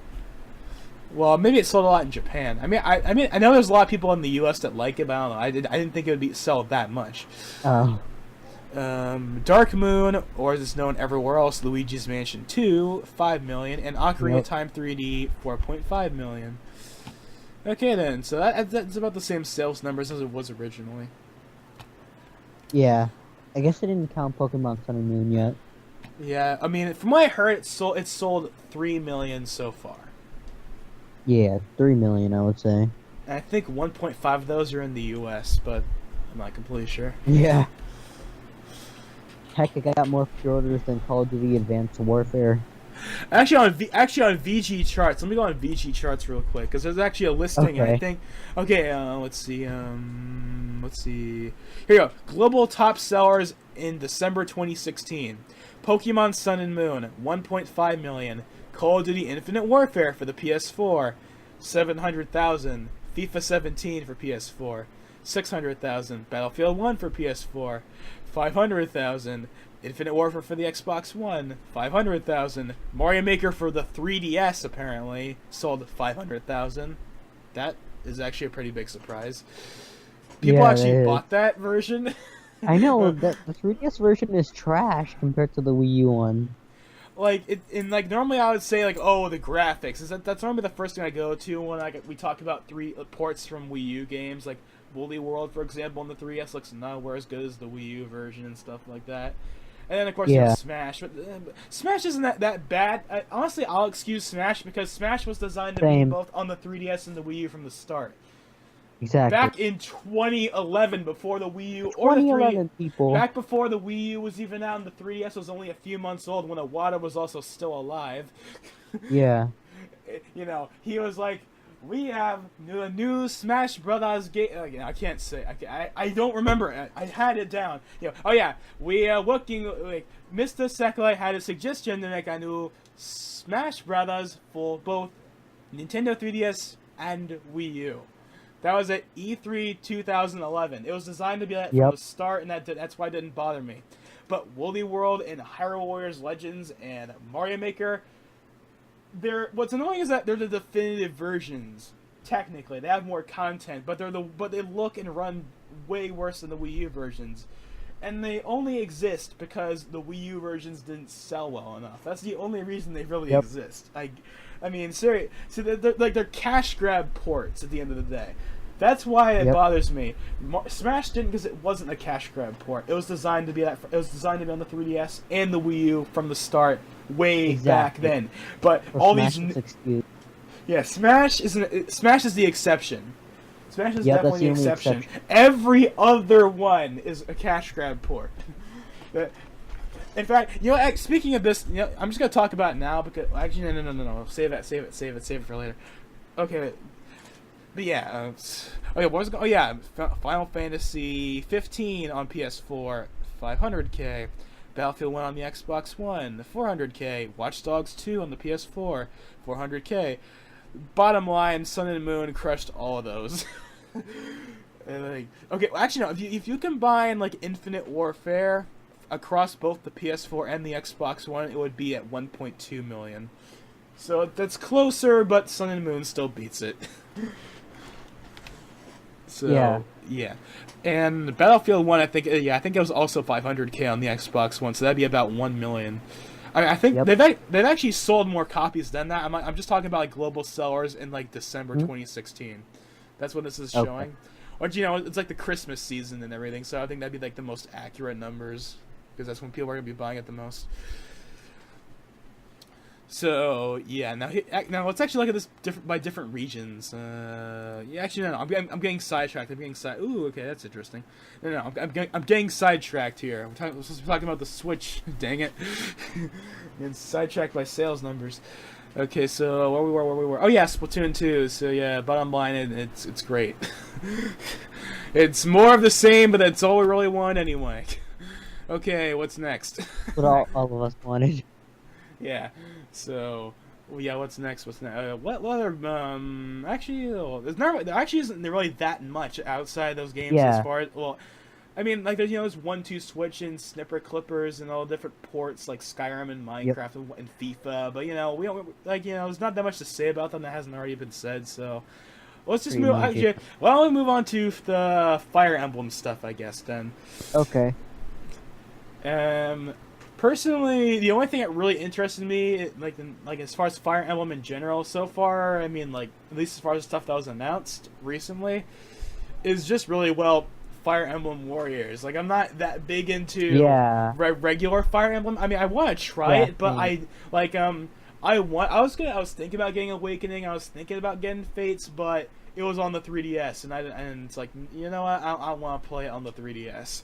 Well, maybe it sold a lot in Japan. I mean, I know there's a lot of people in the U.S. that like it, but I don't know. I didn't think it would sell that much. Oh. Dark Moon, or as it's known everywhere else, Luigi's Mansion 2, 5 million, and Ocarina of Time 3D, 4.5 million. Okay then, so that's about the same sales numbers as it was originally. Yeah, I guess I didn't count Pokemon Sun and Moon yet. Yeah, I mean, from what I heard, it sold 3 million so far. Yeah, 3 million, I would say. And I think 1.5 of those are in the U.S., but I'm not completely sure. Yeah. Heck, I got more pre-orders than Call of Duty Advanced Warfare. Actually, on VG charts, let me go on VG charts real quick because there's actually a listing. Okay. I think. Okay, let's see. Here you go. Global top sellers in December 2016: Pokemon Sun and Moon, 1.5 million. Call of Duty Infinite Warfare for the PS4, 700,000. FIFA 17 for PS4, 600,000. Battlefield 1 for PS4, 500,000. Infinite Warfare for the Xbox One, 500,000. Mario Maker for the 3DS apparently sold 500,000. That is actually a pretty big surprise. People actually bought that version. I know that the 3DS version is trash compared to the Wii U one. Like normally I would say like, oh, the graphics that's normally the first thing I go to when we talk about ports from Wii U games, like Woolly World, for example, on the 3DS looks nowhere as good as the Wii U version and stuff like that. And then of course you have Smash, but Smash isn't that bad. Honestly, I'll excuse Smash because Smash was designed to be both on the 3DS and the Wii U from the start. Exactly. Back in 2011, before the Wii U or the 3, people. Back before the Wii U was even out, and the 3DS was only a few months old when Iwata was also still alive. Yeah. You know, he was like, we have a new Smash Brothers game. I can't say. I don't remember it. I had it down. You know, oh yeah, we are working. Like, Mr. Sakurai had a suggestion to make a new Smash Brothers for both Nintendo 3DS and Wii U. That was at E3 2011. It was designed to be like from the start, and that's why it didn't bother me. But Woolly World and Hyrule Warriors Legends and Mario Maker, what's annoying is that they're the definitive versions. Technically, they have more content, but they look and run way worse than the Wii U versions. And they only exist because the Wii U versions didn't sell well enough. That's the only reason they really exist. I mean, seriously, so they're cash grab ports at the end of the day. That's why it bothers me. Smash didn't because it wasn't a cash grab port. It was designed to be that. It was designed to be on the 3DS and the Wii U from the start, way back then. But all Smash Smash is the exception. Smash is definitely the exception. Every other one is a cash grab port. In fact, you know, speaking of this, you know, I'm just gonna talk about it now because actually, no. Save it for later. Okay, but yeah, okay, what was going? Oh yeah, Final Fantasy 15 on PS4, 500K. Battlefield 1 on the Xbox One, 400K. Watch Dogs 2 on the PS4, 400K. Bottom line, Sun and Moon crushed all of those. Okay, well, actually no. If you combine like Infinite Warfare across both the PS4 and the Xbox One, it would be at 1.2 million. So that's closer, but Sun and Moon still beats it. So yeah. And Battlefield 1, I think it was also 500K on the Xbox One, so that'd be about 1 million. I mean, I think they've actually sold more copies than that. I'm just talking about like global sellers in like December 2016. That's what this is showing. Or you know, it's like the Christmas season and everything, so I think that'd be like the most accurate numbers because that's when people are gonna be buying it the most. So yeah, now let's actually look at this by different regions. Actually no, I'm getting sidetracked. Ooh, okay, that's interesting. No, I'm getting sidetracked here. We're supposed to be talking about the Switch. Dang it, getting sidetracked by sales numbers. Okay, so where we were. Oh yeah, Splatoon 2. So yeah, bottom line, it's great. It's more of the same, but that's all we really want anyway. Okay, what's next? What all of us wanted. Yeah. So, yeah, what's next? What other, actually, there actually isn't really that much outside those games as far as, well, I mean, like, there's 1-2 Switch and Snipper Clippers and all different ports, like Skyrim and Minecraft and FIFA, but, you know, we don't, like, there's not that much to say about them that hasn't already been said, so, let's just move on, why don't we move on to the Fire Emblem stuff, I guess, then. Okay. Personally, the only thing that really interested me, like as far as Fire Emblem in general, so far, I mean, like at least as far as stuff that was announced recently, is just really Fire Emblem Warriors. Like I'm not that big into regular Fire Emblem. I mean, I want to try it, but I was thinking about getting Awakening. I was thinking about getting Fates, but it was on the 3DS, and it's like, you know what? I want to play it on the 3DS.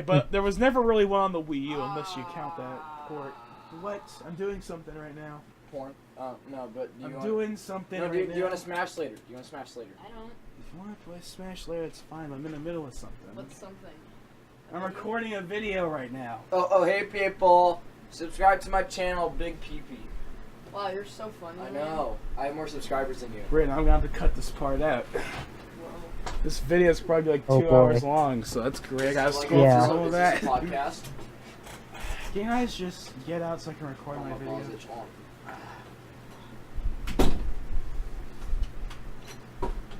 But there was never really one on the Wii U unless you count that port. What? I'm doing something right now. Porn? No, but I'm doing something right now. Do you want to smash later? I don't. If you want to play Smash later, it's fine. I'm in the middle of something. What's something? I'm recording a video right now. Oh, hey people. Subscribe to my channel, Big PP. Wow, you're so funny. I know. I have more subscribers than you. Great, I'm going to have to cut this part out. This video is probably like 2 hours long, so that's great. I gotta scroll through all of that. Podcast. Can you guys just get out so I can record my video?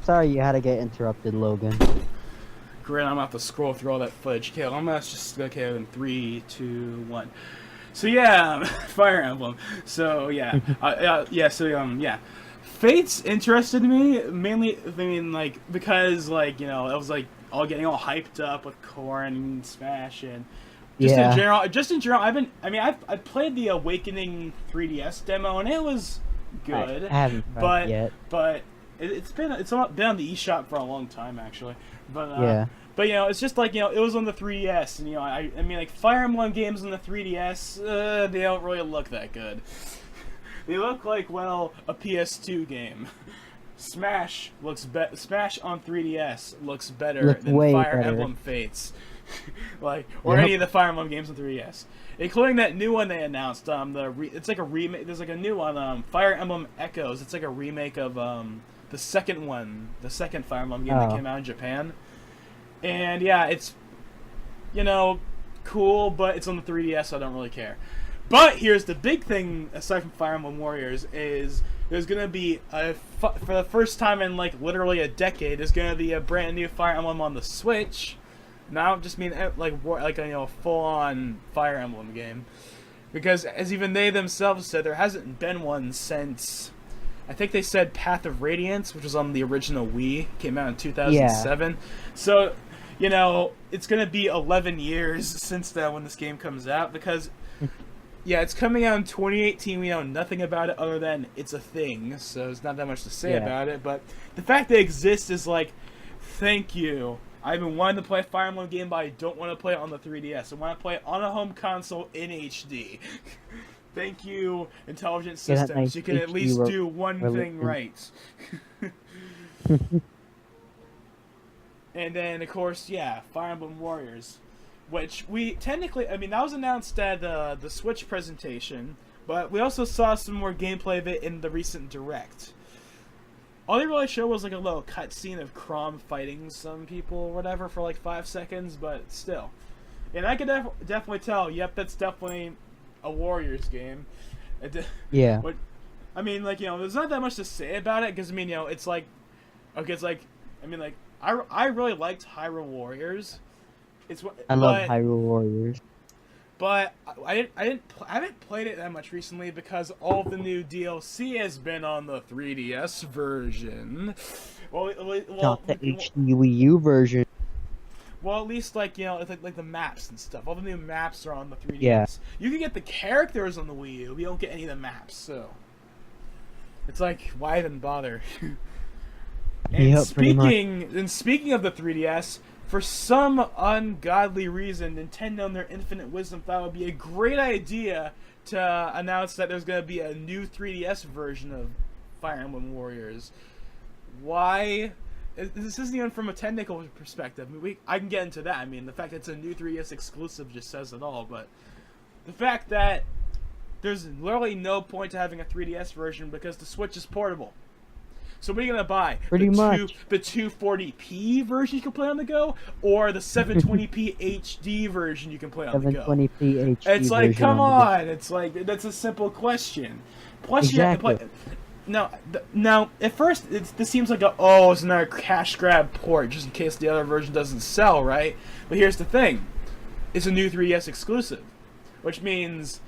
Sorry you had to get interrupted, Logan. Great, I'm about to scroll through all that footage. Okay, I'm gonna just in 3, 2, 1. So yeah, Fire Emblem. So yeah, yeah. Fates interested me mainly. I mean, like because like it was like all getting all hyped up with Corrin and Smash and just in general. I've played the Awakening 3DS demo and it was good. I haven't tried yet. But it's been on the eShop for a long time actually. But yeah. But it's just like it was on the 3DS, and I mean like Fire Emblem games on the 3DS, they don't really look that good. They look like a PS2 game. Smash on 3DS looks better than Fire Emblem Fates, any of the Fire Emblem games on 3DS, including that new one they announced. It's like a remake. There's like a new one, Fire Emblem Echoes. It's like a remake of the second Fire Emblem game that came out in Japan. And yeah, it's cool, but it's on the 3DS, so I don't really care. But here's the big thing, aside from Fire Emblem Warriors, is there's gonna be for the first time in like literally a decade, there's gonna be a brand new Fire Emblem on the Switch. Now, I don't just mean like a full-on Fire Emblem game, because as even they themselves said, there hasn't been one since. I think they said Path of Radiance, which was on the original Wii, came out in 2007. Yeah. So, it's going to be 11 years since then when this game comes out, because, yeah, it's coming out in 2018. We know nothing about it other than it's a thing, so there's not that much to say about it. But the fact that it exists is like, thank you. I've been wanting to play a Fire Emblem game, but I don't want to play it on the 3DS. I want to play it on a home console in HD. Thank you, Intelligent Systems. Nice you can at least do one thing right. And then, of course, Fire Emblem Warriors. Which we technically, that was announced at the Switch presentation, but we also saw some more gameplay of it in the recent Direct. All they really showed was like a little cutscene of Chrom fighting some people or whatever for like 5 seconds, but still. And I could definitely tell, yep, that's definitely a Warriors game. Yeah. But, there's not that much to say about it, because, it's like... Okay, it's like... I really liked Hyrule Warriors. I love Hyrule Warriors. But I haven't played it that much recently because all of the new DLC has been on the 3DS version. Not the HD Wii U version. Well, at least it's like the maps and stuff. All the new maps are on the 3DS. Yeah. You can get the characters on the Wii U, but you don't get any of the maps. So it's like, why even bother? And speaking of the 3DS, for some ungodly reason, Nintendo in their infinite wisdom thought it would be a great idea to announce that there's going to be a new 3DS version of Fire Emblem Warriors. Why? This isn't even from a technical perspective. I can get into that. The fact that it's a new 3DS exclusive just says it all. But the fact that there's literally no point to having a 3DS version because the Switch is portable. So what are you gonna buy? Pretty much. The 240p version you can play on the go, or the 720p HD version you can play on the go? 720p HD. It's like, come on! It's like that's a simple question. Plus, exactly. You have to play. Now, at first, this seems like it's another cash grab port, just in case the other version doesn't sell, right? But here's the thing: it's a new 3DS exclusive, which means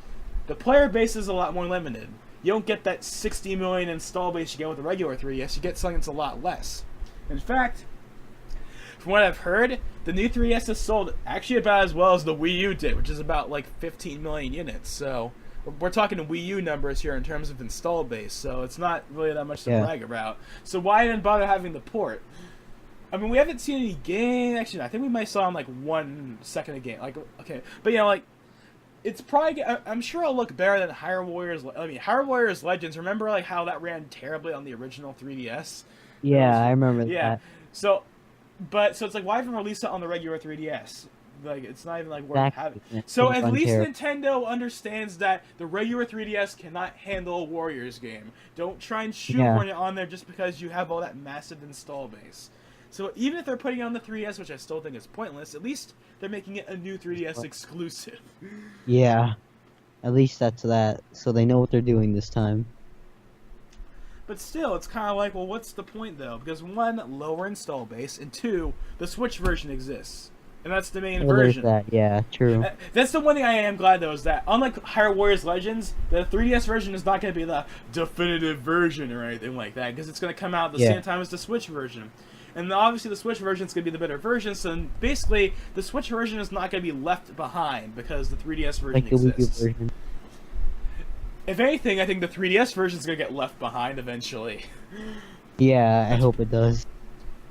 the player base is a lot more limited. You don't get that 60 million install base you get with the regular 3DS. You get something that's a lot less. In fact, from what I've heard, the new 3DS has sold actually about as well as the Wii U did, which is about like 15 million units. So we're talking Wii U numbers here in terms of install base. So it's not really that much to brag about. So why even bother having the port? We haven't seen any game. Actually, I think we might have saw in like 1 second of game. Okay, but it's probably. I'm sure it'll look better than Hyrule Warriors. Hyrule Warriors Legends. Remember, how that ran terribly on the original 3DS? Yeah, I remember that. Yeah. So it's like, why even release it on the regular 3DS? It's not even worth having. So at least Nintendo understands that the regular 3DS cannot handle a Warriors game. Don't try and shoehorn it on there just because you have all that massive install base. So even if they're putting it on the 3DS, which I still think is pointless, at least they're making it a new 3DS exclusive. Yeah. At least that's that. So they know what they're doing this time. But still, it's kind of like, well, what's the point though? Because one, lower install base, and two, the Switch version exists, and that's the main Well, version. there's that. Yeah, true. That's the one thing I am glad though, is that unlike Hyrule Warriors Legends, the 3DS version is not going to be the definitive version or anything like that, because it's going to come out at the same time as the Switch version. And obviously the Switch version is going to be the better version, so basically the Switch version is not going to be left behind because the 3DS version Like the Wii U exists. version. If anything, I think the 3DS version is going to get left behind eventually. Yeah, I hope it does.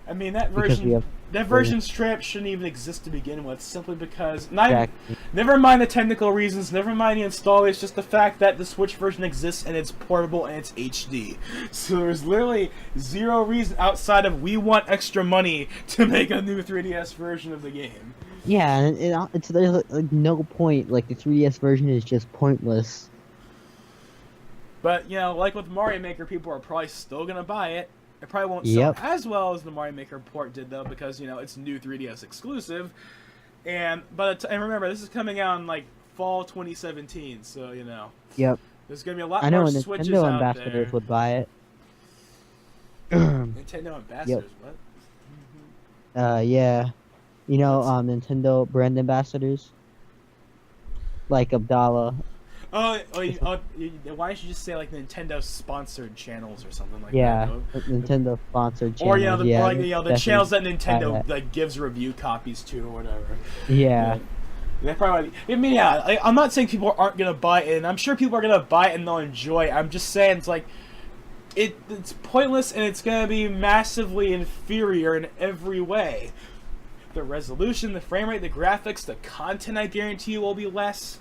I mean, that Because we version, have- that version strip shouldn't even exist to begin with, simply because Exactly. never mind the technical reasons, never mind the install. It's just the fact that the Switch version exists and it's portable and it's HD. So there's literally zero reason outside of we want extra money to make a new 3DS version of the game. Yeah, and it's there's like no point. Like the 3DS version is just pointless. But you know, like with Mario Maker, people are probably still gonna buy it. It probably won't sell as well as the Mario Maker port did, though, because you know it's new 3DS exclusive. And remember, this is coming out in like fall 2017, so you know. Yep. There's gonna be a lot I know more Nintendo Switches out ambassadors there. would buy it. Nintendo ambassadors, what? Yeah. You know, Nintendo brand ambassadors. Like Abdallah. Why don't you just say like Nintendo sponsored channels or something like Yeah, that? Nintendo sponsored channels. Or you know, the channels that definitely Nintendo that. like gives review copies to or whatever. Yeah. They probably. I mean, yeah. I'm not saying people aren't gonna buy it, and I'm sure people are gonna buy it and they'll enjoy it. I'm just saying it's like, it's pointless and it's gonna be massively inferior in every way. The resolution, the frame rate, the graphics, the content, I guarantee you, will be less.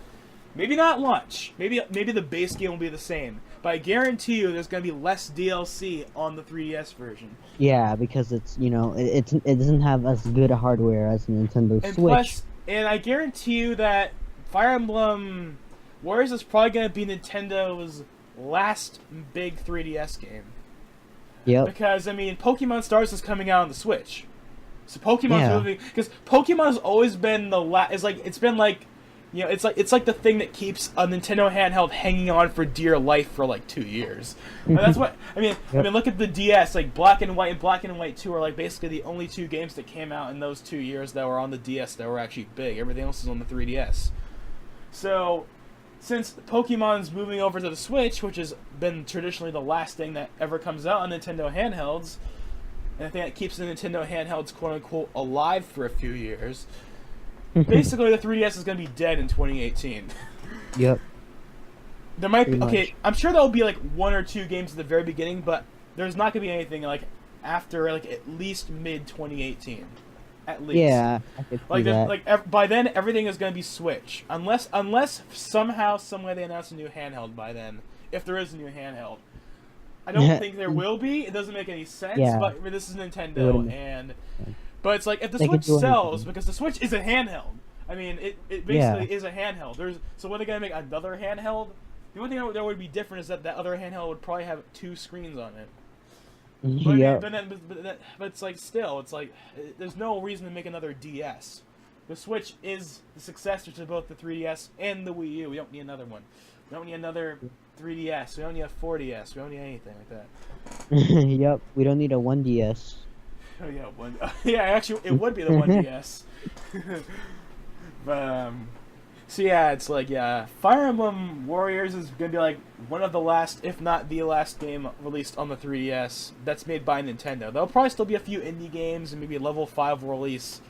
Maybe not launch. Maybe the base game will be the same. But I guarantee you, there's gonna be less DLC on the 3DS version. Yeah, because it's it doesn't have as good a hardware as the Nintendo And Switch. plus, and I guarantee you that Fire Emblem Warriors is probably gonna be Nintendo's last big 3DS game. Yep. Because I mean, Pokemon Stars is coming out on the Switch, so Pokemon's Yeah. moving. Because Pokemon has always been it's been like, you know, it's like the thing that keeps a Nintendo handheld hanging on for dear life for like 2 years. And that's what I mean. Yep. I mean, look at the DS. Like Black and White and Black and White 2 are like basically the only two games that came out in those 2 years that were on the DS that were actually big. Everything else is on the 3DS. So, since Pokemon's moving over to the Switch, which has been traditionally the last thing that ever comes out on Nintendo handhelds, and I think that keeps the Nintendo handhelds quote unquote alive for a few years. Basically, the 3DS is going to be dead in 2018. Yep. There might be Pretty much. I'm sure there'll be like 1 or 2 games at the very beginning, but there's not going to be anything like after like at least mid 2018, at least. Yeah, I could see that. By then everything is going to be Switch, unless somehow some way they announce a new handheld by then, if there is a new handheld. I don't think there will be. It doesn't make any sense. Yeah. But I mean, this is Nintendo, wouldn't. and but it's like if the They could Switch do sells, anything. because the Switch is a handheld. I mean, it basically is a handheld. So when they're gonna make another handheld, the only thing that would be different is that other handheld would probably have 2 screens on it. But, Yep. but it's like still, it's like there's no reason to make another DS. The Switch is the successor to both the 3DS and the Wii U. We don't need another one. We don't need another 3DS. We don't need a 4DS. We don't need anything like that. Yep. We don't need a 1DS. Oh yeah, yeah. Actually, it would be the 1DS. But so yeah, it's like Fire Emblem Warriors is gonna be like one of the last, if not the last game released on the 3DS that's made by Nintendo. There'll probably still be a few indie games and maybe a level 5 release.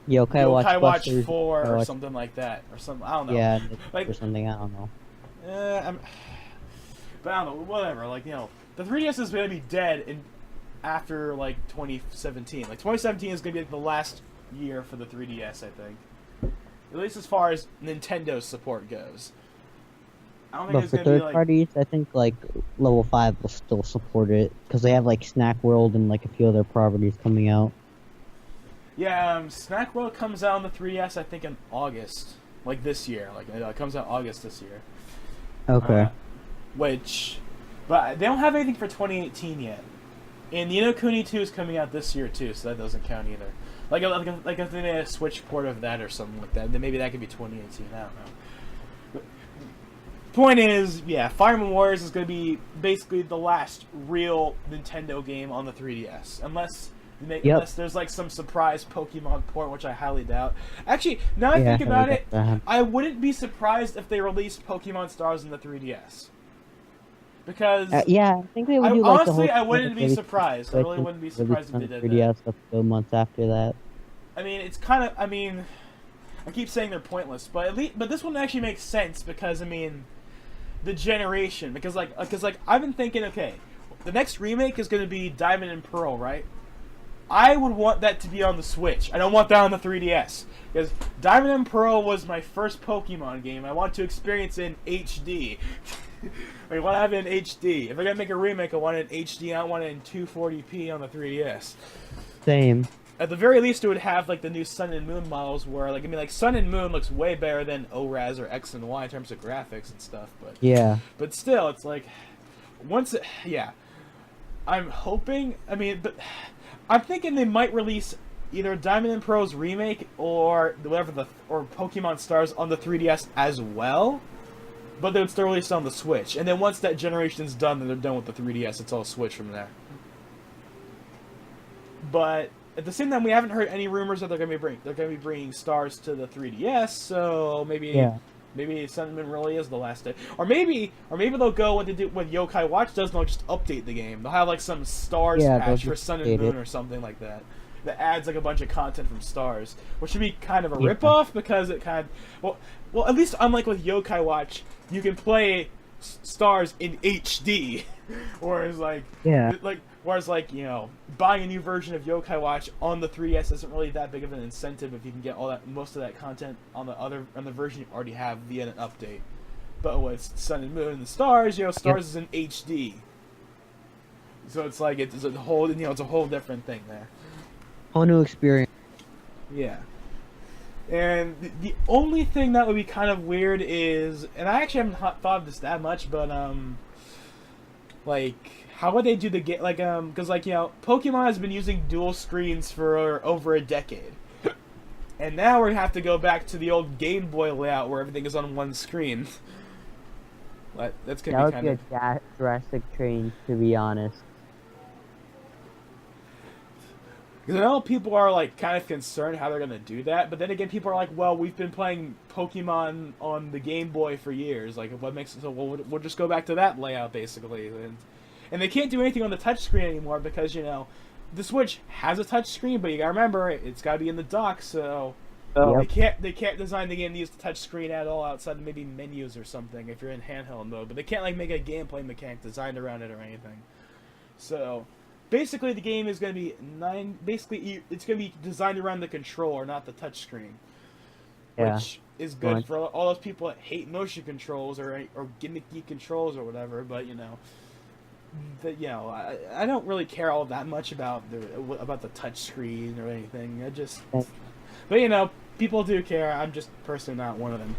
Yokai Watch Yokai Watch Busters, 4 or Watch- something like that, or something. I don't know. Yeah, Like- or something. I don't know. But I don't know. Whatever. Like, you know, the 3DS is gonna be dead after like 2017. Like 2017 is gonna be like the last year for the 3DS, I think. At least as far as Nintendo's support goes. I don't think But there's for gonna be third like parties, I think like level 5 will still support it because they have like Snack World and like a few other properties coming out. Snack World comes out on the 3DS I think in August, like this year. Like it comes out August this year. Okay. But they don't have anything for 2018 yet. And Ni-no-Kuni 2 is coming out this year too, so that doesn't count either. Like if they made a Switch port of that or something like that, then maybe that could be 2018. I don't know. But point is, yeah, Fire Emblem Warriors is going to be basically the last real Nintendo game on the 3DS, unless there's like some surprise Pokemon port, which I highly doubt. Actually, now I think about it, I wouldn't be surprised if they released Pokemon Stars in the 3DS. Because yeah, I think they would do like honestly, the whole I wouldn't be surprised. I really wouldn't be surprised if they did 3DS a few months after that. I mean, it's kind of. I mean, I keep saying they're pointless, but this one actually makes sense because I mean, the generation. Because I've been thinking, okay, the next remake is going to be Diamond and Pearl, right? I would want that to be on the Switch. I don't want that on the 3DS because Diamond and Pearl was my first Pokemon game. I want to experience it in HD. I want to have it in HD. If I'm gonna make a remake, I want it in HD. I don't want it in 240p on the 3DS. Same. At the very least, it would have like the new Sun and Moon models, where like Sun and Moon looks way better than ORAS or X and Y in terms of graphics and stuff. But yeah. But still, it's like yeah. I'm hoping. I mean, but I'm thinking they might release either Diamond and Pearl's remake or or Pokemon Stars on the 3DS as well. But they would still release it on the Switch, and then once that generation's done, then they're done with the 3DS. It's all Switch from there. But at the same time, we haven't heard any rumors that they're gonna be bringing Stars to the 3DS. So maybe Sun and Moon really is the last day, or maybe they'll go what they do with Yokai Watch does, and they'll just update the game. They'll have like some Stars patch for Sun and Moon or something like that. That adds like a bunch of content from Stars, which would be kind of a ripoff because it kind of well at least unlike with Yokai Watch, you can play Stars in HD, whereas you know, buying a new version of Yokai Watch on the 3DS isn't really that big of an incentive if you can get most of that content on the version you already have via an update. But with Sun and Moon and the Stars, you know, Stars is in HD, so it's like it's a whole different thing there. Whole new experience. Yeah. And the only thing that would be kind of weird is, and I actually haven't thought of this that much, but like how would they do the game? Like because like you know, Pokemon has been using dual screens for over a decade, and now we have to go back to the old Game Boy layout where everything is on one screen. That's gonna be kind of a drastic change, to be honest. Because I know people are like kind of concerned how they're gonna do that, but then again, people are like, "Well, we've been playing Pokemon on the Game Boy for years. Like, what makes it so? We'll just go back to that layout, basically." And they can't do anything on the touchscreen anymore because you know, the Switch has a touchscreen, but you gotta remember it's gotta be in the dock, so they can't design the game to use the touchscreen at all outside of maybe menus or something if you're in handheld mode. But they can't like make a gameplay mechanic designed around it or anything. So. Basically, the game is going to be it's going to be designed around the controller, not the touchscreen. Yeah. Which is good for all those people that hate motion controls or gimmicky controls or whatever. But you know, I don't really care all that much about the touchscreen or anything. But you know, people do care. I'm just personally not one of them.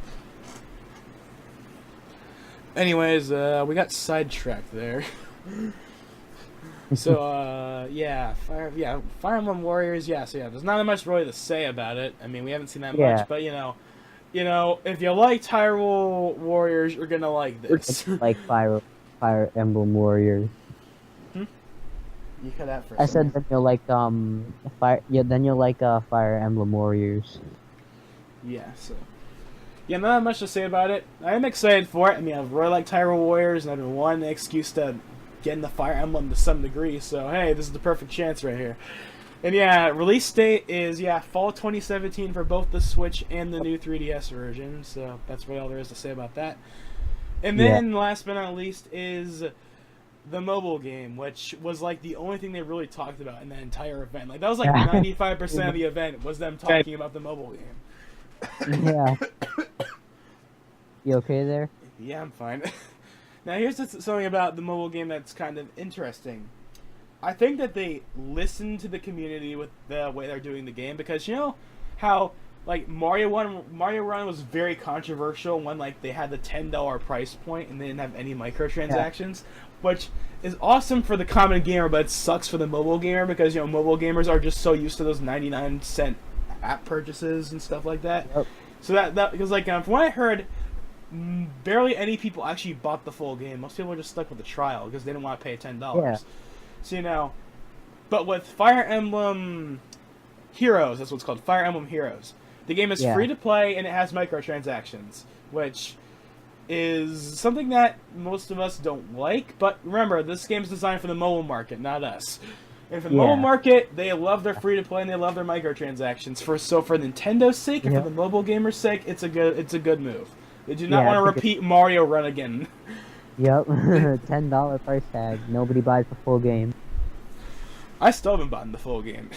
Anyways, we got sidetracked there. So, Fire Emblem Warriors, there's not much really to say about it. I mean, we haven't seen that much, but you know, if you like Hyrule Warriors, you're gonna like this. Like Fire Emblem Warriors. You cut out for. I said that you'll like then you'll like Fire Emblem Warriors. Yeah. So. Yeah, not much to say about it. I'm excited for it. I mean, I've really liked Hyrule Warriors, and I've been wanting an excuse to getting the Fire Emblem to some degree, so hey, this is the perfect chance right here. And yeah, release date is fall 2017 for both the Switch and the new 3DS version, so that's really all there is to say about that. And then last but not least is the mobile game, which was like the only thing they really talked about in that entire event. Like that was like 95% of the event was them talking about the mobile game. Yeah. You okay there? Yeah, I'm fine. Now, here's something about the mobile game that's kind of interesting. I think that they listen to the community with the way they're doing the game, because you know how like Mario Run was very controversial when like they had the $10 price point and they didn't have any microtransactions, which is awesome for the common gamer, but it sucks for the mobile gamer because mobile gamers are just so used to those 99-cent app purchases and stuff like that. Yep. So that because like from what I heard, barely any people actually bought the full game. Most people were just stuck with the trial because they didn't want to pay $10. Yeah. So but with Fire Emblem Heroes, that's what's called, Fire Emblem Heroes. The game is free to play and it has microtransactions, which is something that most of us don't like. But remember, this game is designed for the mobile market, not us. And for the mobile market, they love their free to play and they love their microtransactions. For Nintendo's sake and for the mobile gamer's sake, it's a good move. They do not want to repeat Mario Run again. Yep, $10 price tag. Nobody buys the full game. I still haven't bought the full game.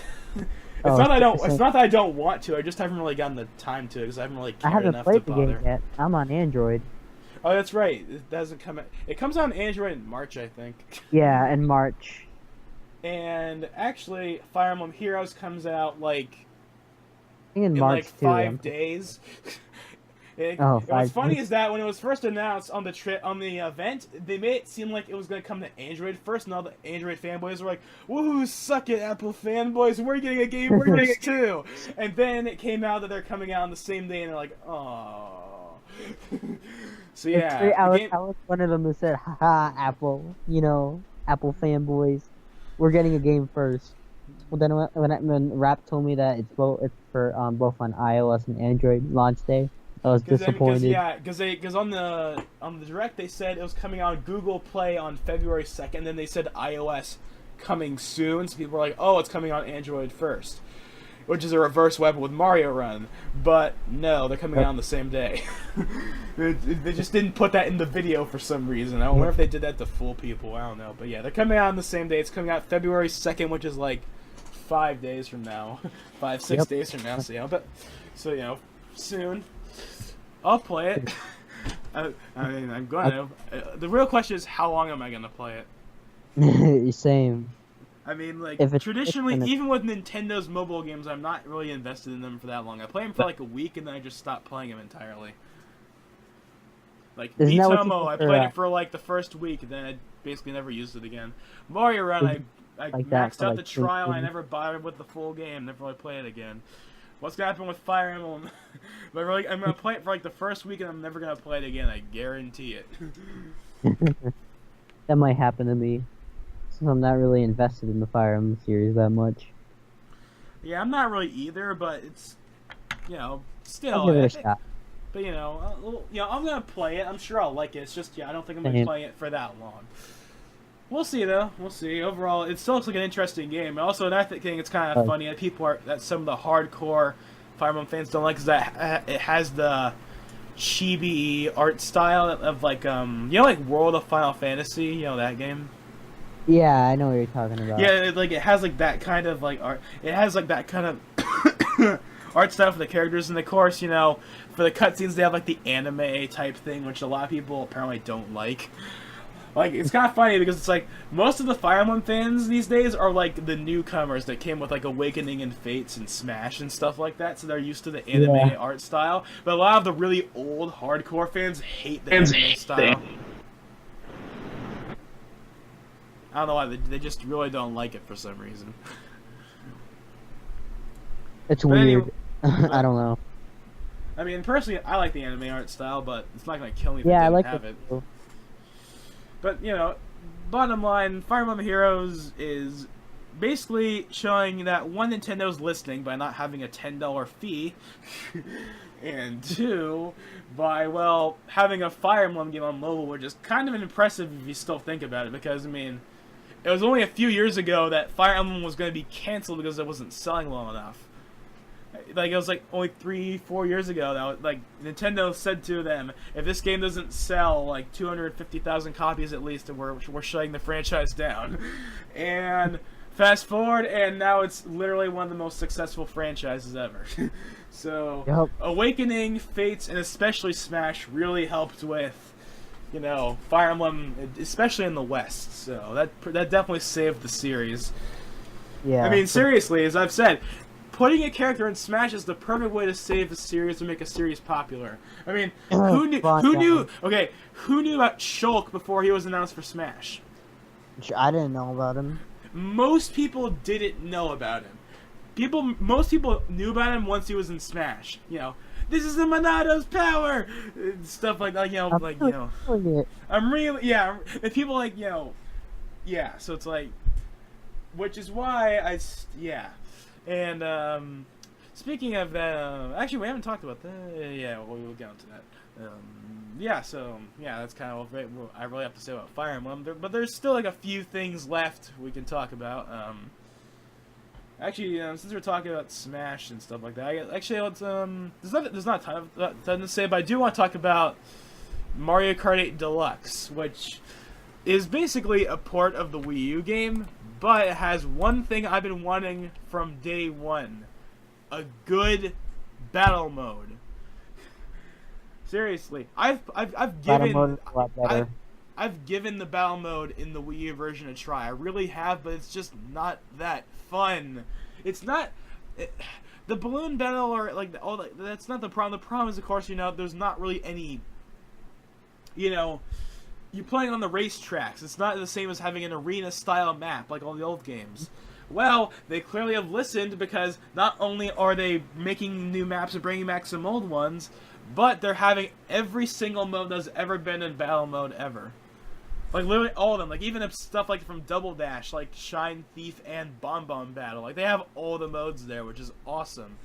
It's not that I don't want to. I just haven't really gotten the time to because I haven't really cared enough to bother. I haven't played the game yet. I'm on Android. Oh, that's right. It doesn't come out. It comes out on Android in March, I think. Yeah, in March. And actually, Fire Emblem Heroes comes out like in March like 5 days. What's funny is that when it was first announced on the event, they made it seem like it was going to come to Android first, and all the Android fanboys were like, "Woohoo, suck it, Apple fanboys! We're getting a game first too." And then it came out that they're coming out on the same day, and they're like, "Oh." So yeah, I was one of them who said, "Haha, Apple! Apple fanboys, we're getting a game first." Well, then when Rap told me that it's for both on iOS and Android launch day, I was disappointed. Because on the Direct they said it was coming out on Google Play on February 2nd, then they said iOS coming soon, so people were like, oh, it's coming on Android first, which is a reverse web with Mario Run. But no, they're coming out on the same day. They just didn't put that in the video for some reason. I wonder if they did that to fool people. I don't know. But yeah, they're coming out on the same day. It's coming out February 2nd, which is like 5 days from now. 6 days from now. So soon. I'll play it. I mean, I'm going to. The real question is, how long am I going to play it? Same. I mean, like, traditionally, even with Nintendo's mobile games, I'm not really invested in them for that long. I play them for like a week, and then I just stop playing them entirely. Like, Mitomo, I played it for like the first week, and then I basically never used it again. Mario Run, I maxed out the trial, I never bothered with the full game, never really played it again. What's gonna happen with Fire Emblem? But really, I'm gonna play it for like the first week, and I'm never gonna play it again. I guarantee it. That might happen to me, since I'm not really invested in the Fire Emblem series that much. Yeah, I'm not really either, but it's still. I'll give it a shot. But I'm gonna play it. I'm sure I'll like it. It's just I don't think I'm gonna play it for that long. We'll see though. We'll see. Overall, it still looks like an interesting game. Also, and I think it's kind of funny that some of the hardcore Fire Emblem fans don't like is that it has the chibi art style of like like World of Final Fantasy. That game. Yeah, I know what you're talking about. Yeah, it has like that kind of like art. It has like that kind of art style for the characters, and of course, for the cutscenes they have like the anime type thing, which a lot of people apparently don't like. Like, it's kind of funny because it's like most of the Fire Emblem fans these days are like the newcomers that came with like Awakening and Fates and Smash and stuff like that, so they're used to the anime art style. But a lot of the really old hardcore fans hate the anime style. I don't know why, they just really don't like it for some reason. It's weird. I don't know. I mean, personally, I like the anime art style, but it's not going to kill me if I didn't have it. Too. But, bottom line, Fire Emblem Heroes is basically showing that one, Nintendo's listening by not having a $10 fee, and two, by, having a Fire Emblem game on mobile, which is kind of impressive if you still think about it, because, I mean, it was only a few years ago that Fire Emblem was going to be canceled because it wasn't selling well enough. Like, it was like only 3-4 years ago that like Nintendo said to them, if this game doesn't sell like 250,000 copies at least, we're shutting the franchise down. And fast forward, and now it's literally one of the most successful franchises ever. So Awakening, Fates, and especially Smash really helped with Fire Emblem, especially in the West. So that definitely saved the series. Yeah. I mean, seriously, as I've said, putting a character in Smash is the perfect way to save the series and make a series popular. I mean, Oh, who knew? fuck Who that. knew? Okay, who knew about Shulk before he was announced for Smash? I didn't know about him. Most people didn't know about him. Most people knew about him once he was in Smash. You know, this is the Monado's power, stuff like that. You know, like you know, Feeling it. I'm really and people like you know, yeah. So it's like, which is why yeah, and speaking of that, actually we haven't talked about that. Yeah, we'll get into that. Yeah, so yeah, that's kind of what I really have to say about Fire Emblem. But there's still like a few things left we can talk about. Actually, since we're talking about Smash and stuff like that, actually let's there's not a ton to say, but I do want to talk about Mario Kart 8 Deluxe, which is basically a port of the Wii U game, but it has one thing I've been wanting from day one: a good battle mode. Seriously, I've Battle given mode is a lot better. I've given the battle mode in the Wii U version a try. I really have, but it's just not that fun. It's not the balloon battle or like that's not the problem. The problem is, of course, you know, there's not really any. You know, you're playing on the racetracks. It's not the same as having an arena style map like all the old games. Well, they clearly have listened, because not only are they making new maps and bringing back some old ones, but they're having every single mode that's ever been in battle mode ever. Like, literally all of them. Like, even stuff like from Double Dash, like Shine, Thief, and Bomb Bomb Battle. Like, they have all the modes there, which is awesome.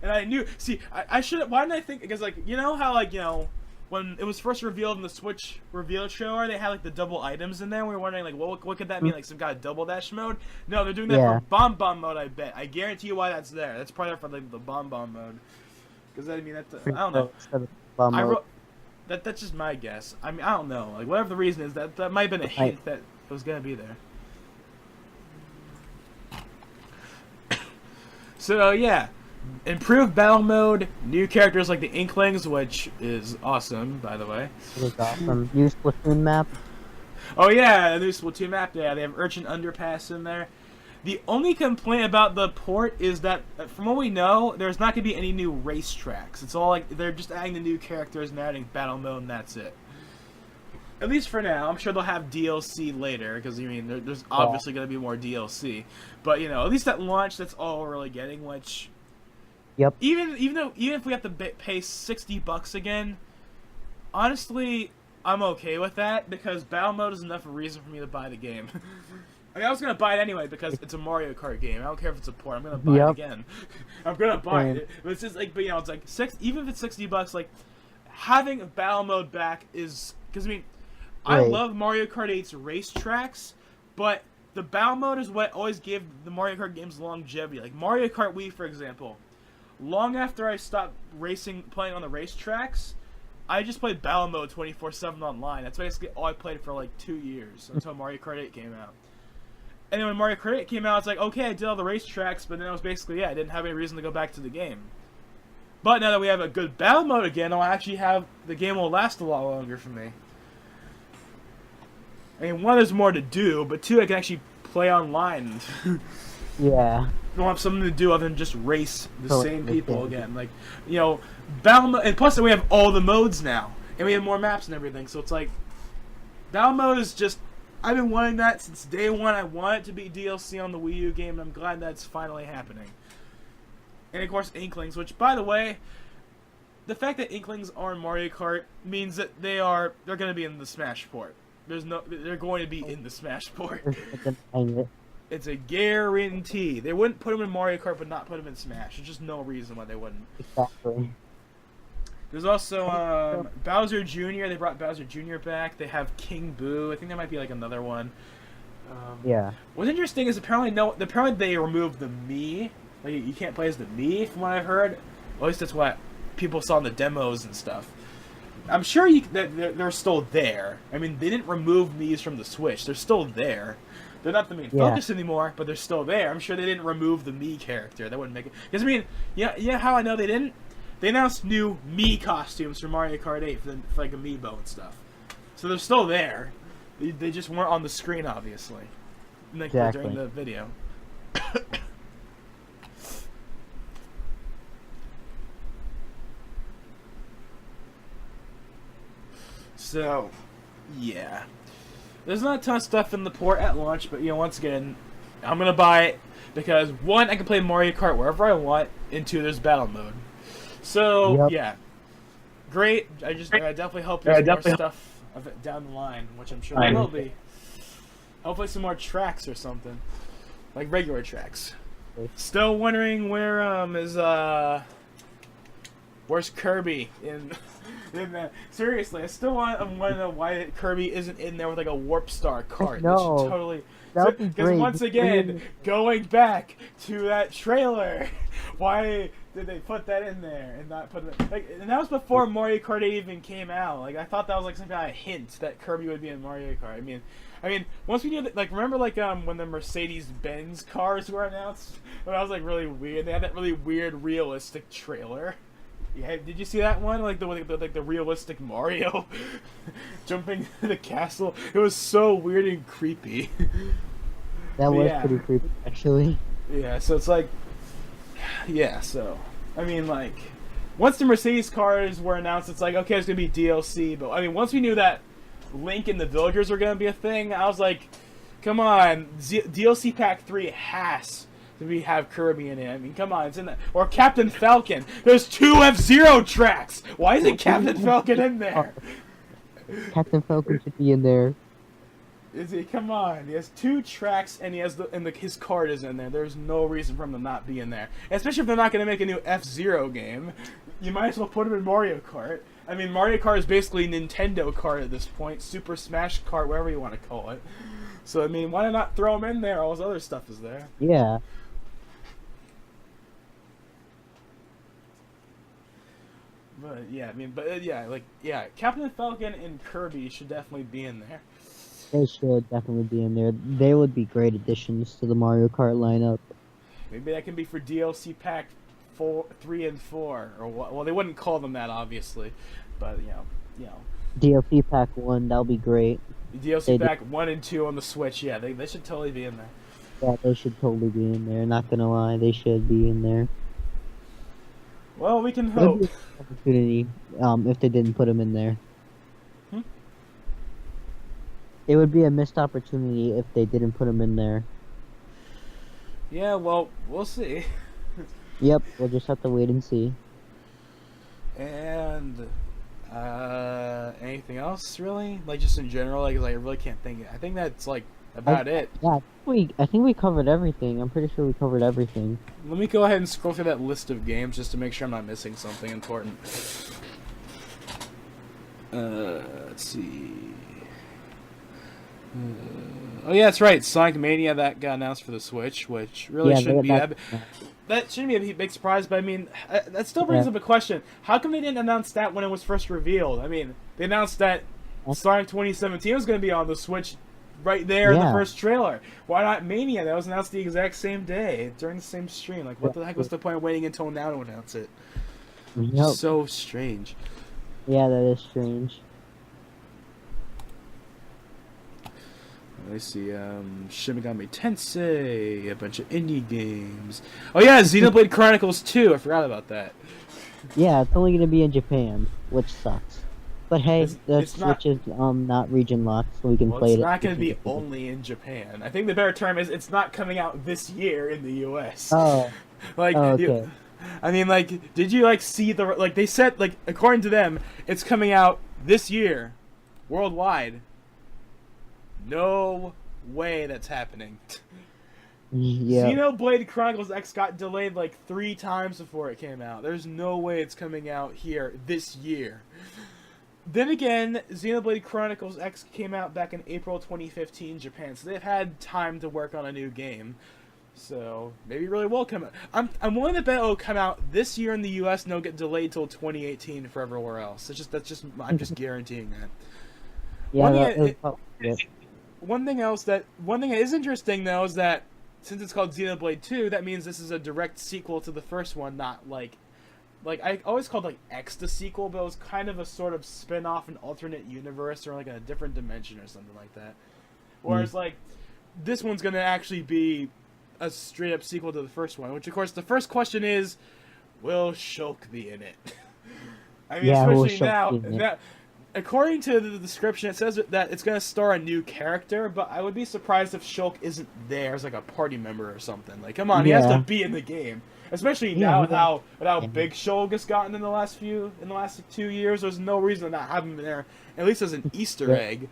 And I knew... See, I should... Why didn't I think... Because, like, you know how, like, you know... When it was first revealed in the Switch reveal trailer, they had, like, the double items in there. We were wondering, like, what could that mean? Like, some kind of Double Dash mode? No, they're doing that for Bomb Bomb mode, I bet. I guarantee you why that's there. That's probably for, like, the Bomb Bomb mode. Because, I mean, that's... I don't know. That's just my guess. I mean, I don't know. Like, whatever the reason is, that might have been a hint that it was going to be there. So, yeah. Improved battle mode, new characters like the Inklings, which is awesome, by the way. It is awesome. New Splatoon map. Oh yeah, a new Splatoon map. Yeah, they have Urchin Underpass in there. The only complaint about the port is that, from what we know, there's not going to be any new racetracks. It's all like, they're just adding the new characters and adding battle mode, and that's it. At least for now. I'm sure they'll have DLC later, because, I mean, there's obviously going to be more DLC. But, you know, at least at launch, that's all we're really getting, which... Yep. Even if we have to pay $60 again, honestly, I'm okay with that, because battle mode is enough of a reason for me to buy the game. I mean, I was gonna buy it anyway because it's a Mario Kart game. I don't care if it's a port. I'm gonna buy it again. I'm gonna buy it. But it's just like, but you know, it's like even if it's $60, like having a battle mode back is because I mean, I love Mario Kart 8's racetracks, but the battle mode is what always gave the Mario Kart games longevity. Like Mario Kart Wii, for example. Long after I stopped playing on the racetracks, I just played battle mode 24/7 online. That's basically all I played for like 2 years until Mario Kart 8 came out. And then when Mario Kart 8 came out, it's like, okay, I did all the racetracks, but then it was basically, yeah, I didn't have any reason to go back to the game. But now that we have a good battle mode again, I'll actually have the game will last a lot longer for me. I mean, one, there's more to do, but two, I can actually play online. Yeah. I don't have something to do other than just race the same people again. Like, you know, battle mode, and plus we have all the modes now, and we have more maps and everything. So it's like, battle mode is just, I've been wanting that since day one. I want it to be DLC on the Wii U game, and I'm glad that's finally happening. And of course, Inklings, which, by the way, the fact that Inklings are in Mario Kart means that they're going to be in the Smash port. They're going to be in the Smash port. It's a guarantee. They wouldn't put them in Mario Kart, but not put them in Smash. There's just no reason why they wouldn't. Exactly. There's also Bowser Jr. They brought Bowser Jr. back. They have King Boo. I think there might be like another one. Yeah. What's interesting is apparently they removed the Mii. Like you can't play as the Mii, from what I've heard. At least that's what people saw in the demos and stuff. I'm sure they're still there. I mean, they didn't remove Mii's from the Switch. They're still there. They're not the main focus anymore, but they're still there. I'm sure they didn't remove the Mii character. That wouldn't make it. Because, I mean, yeah, how I know they didn't? They announced new Mii costumes for Mario Kart 8 for like Amiibo and stuff. So they're still there. They just weren't on the screen, obviously. During the video. So, yeah. There's not a ton of stuff in the port at launch, but once again, I'm gonna buy it because one, I can play Mario Kart wherever I want, and two, there's battle mode. So Yep. yeah, great. I definitely hope there's more stuff of it down the line, which I'm sure there will be. Hopefully, some more tracks or something, like regular tracks. Still wondering where's Kirby in that? Seriously, I still want to know why Kirby isn't in there with like a Warp Star cart. No. That should totally. That would be Because great. once again, going back to that trailer, why did they put that in there and not put it? And that was before Mario Kart 8 even came out. Like I thought that was like some kind of hint that Kirby would be in Mario Kart. I mean, once we knew that, like, remember when the Mercedes-Benz cars were announced? Well, that was like really weird. They had that really weird, realistic trailer. Yeah, did you see that one? Like the realistic Mario jumping into the castle. It was so weird and creepy. That was Yeah. pretty creepy, actually. Yeah, so it's like, yeah. So I mean, like, once the Mercedes cars were announced, it's like, okay, it's gonna be DLC. But I mean, once we knew that Link and the Villagers were gonna be a thing, I was like, come on, DLC Pack 3 has to have Kirby in it. I mean, come on, it's in that. Or Captain Falcon. There's 2 F-Zero tracks. Why isn't Captain Falcon in there? Captain Falcon should be in there. Is he? Come on. He has 2 tracks, and he has his card is in there. There's no reason for him to not be in there. Especially if they're not going to make a new F-Zero game. You might as well put him in Mario Kart. I mean, Mario Kart is basically Nintendo Kart at this point. Super Smash Kart, whatever you want to call it. So, I mean, why not throw him in there? All his other stuff is there. Yeah. But, yeah, I mean, Captain Falcon and Kirby should definitely be in there. They should definitely be in there. They would be great additions to the Mario Kart lineup. Maybe that can be for DLC Pack 3 and 4, or what? Well, they wouldn't call them that, obviously, but you know, DLC Pack 1, that'll be great. DLC Pack 1 and 2 on the Switch. Yeah, they should totally be in there. Yeah, they should totally be in there. Not gonna lie, they should be in there. Well, we can It would be hope. an opportunity, if they didn't put him in there. Hmm? It would be a missed opportunity if they didn't put him in there. Yeah, well, we'll see. Yep, we'll just have to wait and see. And anything else really? Like just in general, like I really can't think. I think that's like about it. Yeah, I think we covered everything. I'm pretty sure we covered everything. Let me go ahead and scroll through that list of games just to make sure I'm not missing something important. Let's see. Oh yeah, that's right. Sonic Mania that got announced for the Switch, which really Yeah, shouldn't be that- that shouldn't be a big surprise. But I mean, that still brings Yeah. up a question: how come they didn't announce that when it was first revealed? I mean, they announced that Sonic 2017 was going to be on the Switch right there in the Yeah. first trailer. Why not Mania? That was announced the exact same day during the same stream. Like, what the heck was the point of waiting until now to announce it? Yep. So strange. Yeah, that is strange. Let's see, Shin Megami Tensei, a bunch of indie games. Oh yeah, Xenoblade Chronicles 2, I forgot about that. Yeah, it's only gonna be in Japan, which sucks. But hey, the it's not- Switch is not region locked, so we can Well, play it's it. not going to be Japan. only in Japan. I think the better term is it's not coming out this year in the US. Oh, Like, oh, okay. I mean, like, did you, like, see the, like, they said, like, according to them, it's coming out this year, worldwide. No way that's happening. Yeah. Xenoblade Chronicles X got delayed like 3 times before it came out. There's no way it's coming out here this year. Then again, Xenoblade Chronicles X came out back in April 2015 in Japan, so they've had time to work on a new game. So maybe it really will come out. I'm willing to bet it'll come out this year in the US and it'll get delayed till 2018 for everywhere else. I'm just guaranteeing that. Yeah, One that thing- is probably it. One thing that is interesting though is that since it's called Xenoblade 2, that means this is a direct sequel to the first one, not like I always called like X the sequel, but it was kind of a sort of spin-off, an alternate universe or like a different dimension or something like that. Whereas like this one's gonna actually be a straight up sequel to the first one, which of course the first question is, will Shulk be in it? I mean, Yeah, will especially Shulk be in it? according to the description, it says that it's going to star a new character, but I would be surprised if Shulk isn't there as like a party member or something. Like, come on, he has to be in the game. Especially now with how big Shulk has gotten in the last 2 years. There's no reason to not have him in there, at least as an Easter egg.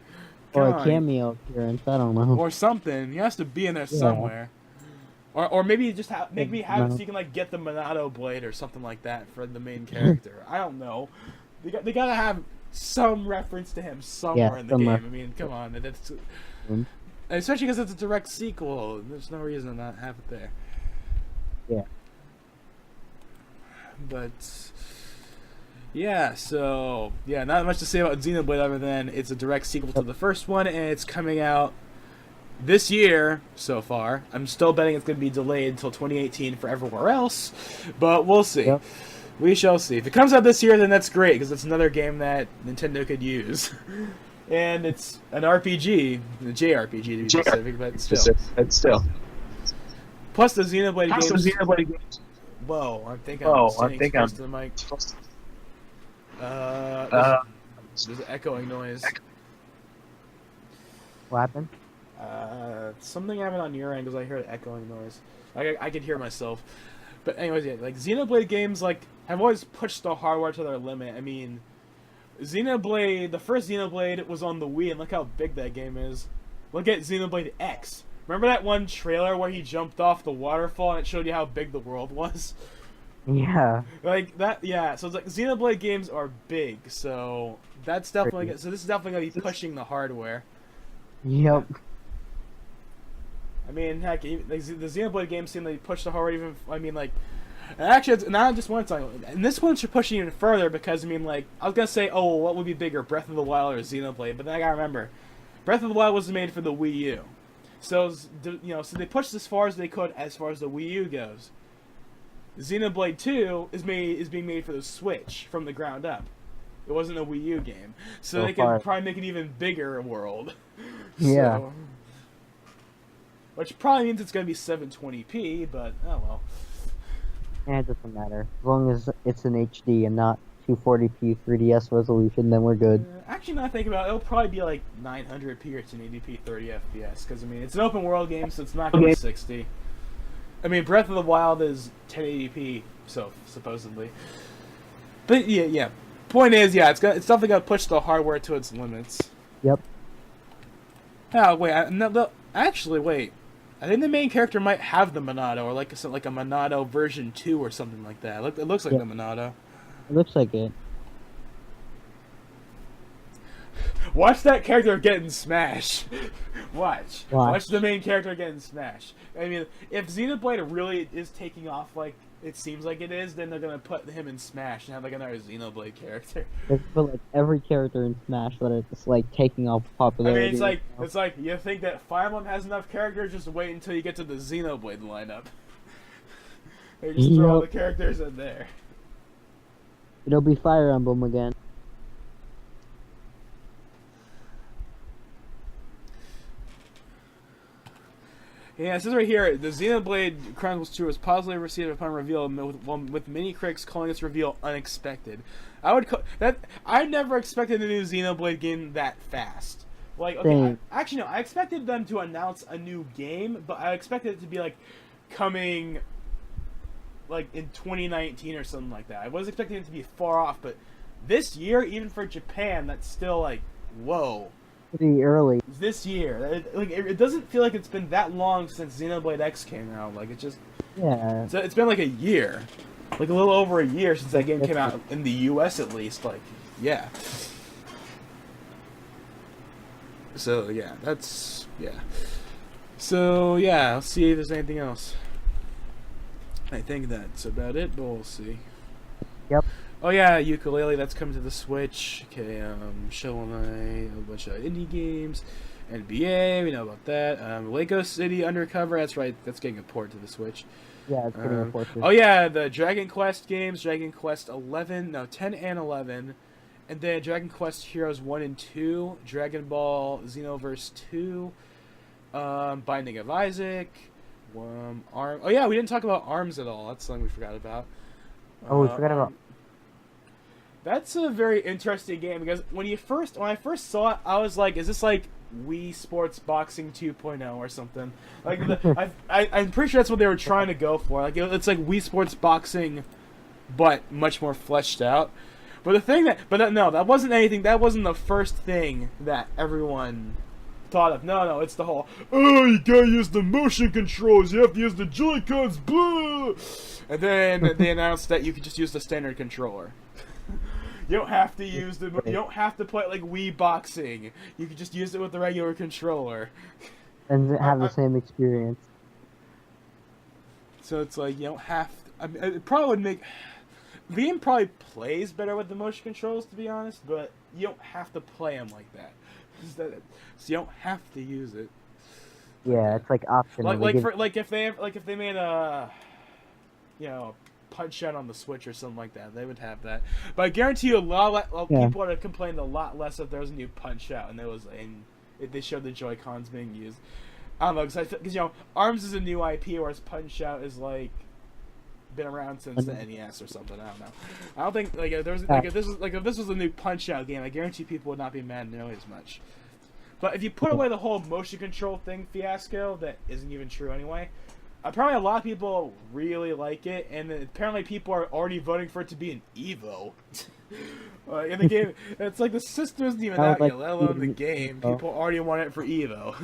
Or a cameo appearance, I don't know. Or something. He has to be in there somewhere. Or maybe just have it so you can like get the Monado blade or something like that for the main character. I don't know. They gotta have some reference to him somewhere in the game. I mean, come on, especially because it's a direct sequel. There's no reason to not have it there. Yeah. But yeah, so not much to say about Xenoblade other than it's a direct sequel to the first one, and it's coming out this year so far. I'm still betting it's going to be delayed until 2018 for everywhere else, but we'll see. Yep. We shall see. If it comes out this year, then that's great, because it's another game that Nintendo could use. And it's an RPG, a JRPG to be specific, but still. Plus the Xenoblade games. Whoa, I think I'm close to the mic. There's an echoing noise. What happened? Something happened on your end because I heard an echoing noise. I could hear myself. But anyways, yeah, like Xenoblade games, like have always pushed the hardware to their limit. I mean, the first Xenoblade was on the Wii, and look how big that game is. Look at Xenoblade X. Remember that one trailer where he jumped off the waterfall and it showed you how big the world was? Yeah. Like that, yeah. So it's like Xenoblade games are big, so that's definitely this is definitely gonna be pushing the hardware. Yep. I mean, heck, the Xenoblade games seem to push the hardware even. I mean, like, actually, it's not just one time. And this one should push it even further because I mean, like, I was gonna say, oh, what would be bigger, Breath of the Wild or Xenoblade? But then I gotta remember, Breath of the Wild was made for the Wii U, so so they pushed as far as they could as far as the Wii U goes. Xenoblade 2 is being made for the Switch from the ground up. It wasn't a Wii U game, so they could probably make an even bigger world. Yeah. So, which probably means it's going to be 720p, but oh well. Yeah, it doesn't matter. As long as it's in HD and not 240p 3DS resolution, then we're good. Actually, now I think about it, it'll probably be like 900p or 1080p 30 FPS, because I mean, it's an open world game, so it's not going to be 60. I mean, Breath of the Wild is 1080p, so supposedly. But yeah. Point is, yeah, it's definitely gonna push the hardware to its limits. Yep. Oh wait, actually wait. I think the main character might have the Monado, or like a Monado version 2 or something like that. It looks like the Monado. It looks like it. Watch that character getting smashed. Watch the main character getting smashed. I mean, if Xenoblade really is taking off like it seems like it is, then they're gonna put him in Smash and have like another Xenoblade character. They put like every character in Smash that it's like taking off popularity. I mean, it's like you think that Fire Emblem has enough characters, just wait until you get to the Xenoblade lineup. They just throw all the characters in there. It'll be Fire Emblem again. Yeah, it says right here, the Xenoblade Chronicles 2 was positively received upon reveal, with many critics calling its reveal unexpected. I never expected a new Xenoblade game that fast. Like, okay, actually no, I expected them to announce a new game, but I expected it to be like coming like in 2019 or something like that. I was expecting it to be far off, but this year, even for Japan, that's still like, whoa. Pretty early. This year, it doesn't feel like it's been that long since Xenoblade X came out. Like, it just it's been like a year, like a little over a year since that game came out in the U.S. at least. Like, yeah. So yeah, So yeah, let's see if there's anything else. I think that's about it, but we'll see. Yep. Oh yeah, Ukulele, that's coming to the Switch. Okay, Shovel Knight, a bunch of indie games. NBA, we know about that. Lego City Undercover, that's right, that's getting a port to the Switch. Yeah, it's getting a port to. Oh yeah, the Dragon Quest games, Dragon Quest 10 and 11. And then Dragon Quest Heroes 1 and 2, Dragon Ball Xenoverse 2, Binding of Isaac, ARM. Oh yeah, we didn't talk about ARMS at all. That's something we forgot about. Oh, we forgot about... That's a very interesting game because when I first saw it, I was like, "Is this like Wii Sports Boxing 2.0 or something?" Like, I'm pretty sure that's what they were trying to go for. Like, it's like Wii Sports Boxing, but much more fleshed out. But no, that wasn't anything. That wasn't the first thing that everyone thought of. No, it's the whole, oh, you gotta use the motion controls. You have to use the Joy-Cons. Blah. And then they announced that you could just use the standard controller. You don't have to use you don't have to play it like Wii Boxing. You can just use it with the regular controller. And have the same experience. So it's like you don't have to, I mean, it probably would make the game probably plays better with the motion controls, to be honest, but you don't have to play them like that. So you don't have to use it. Yeah, it's like optional. If they made a Punch Out on the Switch or something like that, they would have that. But I guarantee you, people would have complained a lot less if there was a new Punch Out and if they showed the Joy-Cons being used. I don't know, because ARMS is a new IP, whereas Punch Out is like been around since the NES or something. I don't know. I don't think if this was a new Punch Out game, I guarantee people would not be mad nearly as much. But if you put away the whole motion control thing fiasco, that isn't even true anyway. Apparently, a lot of people really like it, and apparently people are already voting for it to be an Evo. In the game, it's like the system isn't even out yet, let alone the game. People already want it for Evo.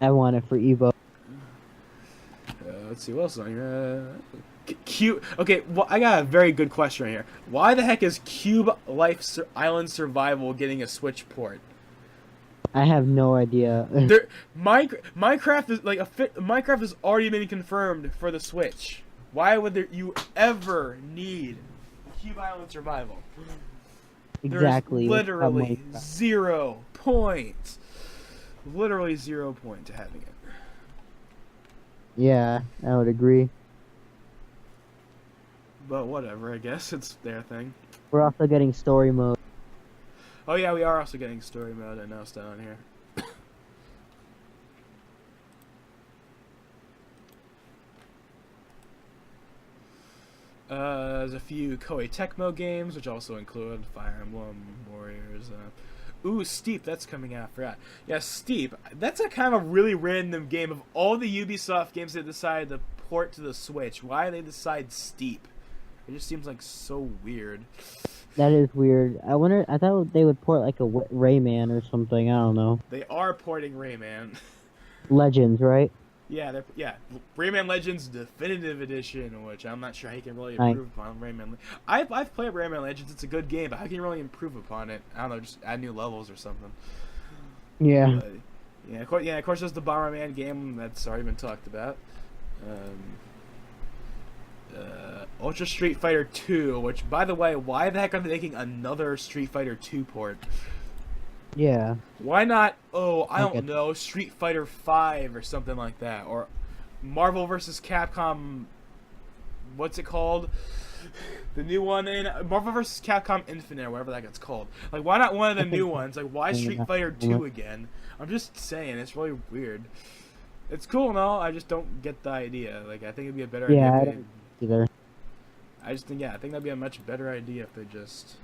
I want it for Evo. Let's see what else is on here. Cube. Okay, well, I got a very good question right here. Why the heck is Cube Life Island Survival getting a Switch port? I have no idea. Minecraft is Minecraft has already been confirmed for the Switch. Why would you ever need Cube Island Survival? Exactly. There's literally 0 points. Literally 0 point to having it. Yeah, I would agree. But whatever, I guess it's their thing. We're also getting story mode. Oh yeah, we are also getting story mode announced down here. There's a few Koei Tecmo games, which also include Fire Emblem Warriors. Ooh, Steep, that's coming out. I forgot. Yeah, Steep. That's a kind of really random game. Of all the Ubisoft games they decided to port to the Switch, why did they decide Steep? It just seems like so weird. That is weird. I thought they would port like a Rayman or something. I don't know. They are porting Rayman. Legends, right? Yeah, Rayman Legends Definitive Edition, which I'm not sure how you can really improve upon Rayman. I've played Rayman Legends. It's a good game, but how can you really improve upon it? I don't know, just add new levels or something. Yeah. But, of course, there's the Bomberman game that's already been talked about. Ultra Street Fighter 2, which, by the way, why the heck are they making another Street Fighter 2 port? Yeah. Why not, I don't know, Street Fighter 5 or something like that? Or Marvel vs. Capcom, what's it called? The new one in Marvel vs. Capcom Infinite, or whatever that gets called. Like, why not one of the new ones? Like, why Street Fighter 2 again? I'm just saying, it's really weird. It's cool and all, I just don't get the idea. Like, I think it'd be a better idea. Yeah, I don't either. I think that'd be a much better idea if they just,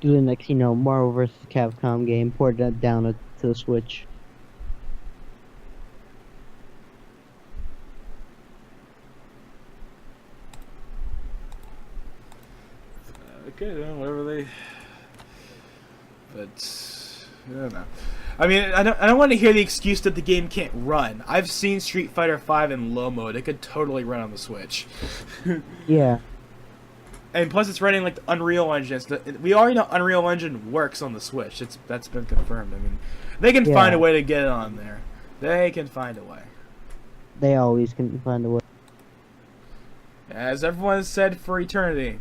do the next, Marvel vs. Capcom game, port that down to the Switch. Okay, then whatever they. But I don't know. I mean, I don't want to hear the excuse that the game can't run. I've seen Street Fighter 5 in low mode. It could totally run on the Switch. Yeah. And plus, it's running like the Unreal Engine. We already know Unreal Engine works on the Switch. That's been confirmed. I mean, they can find a way to get it on there. They can find a way. They always can find a way. As everyone has said for eternity,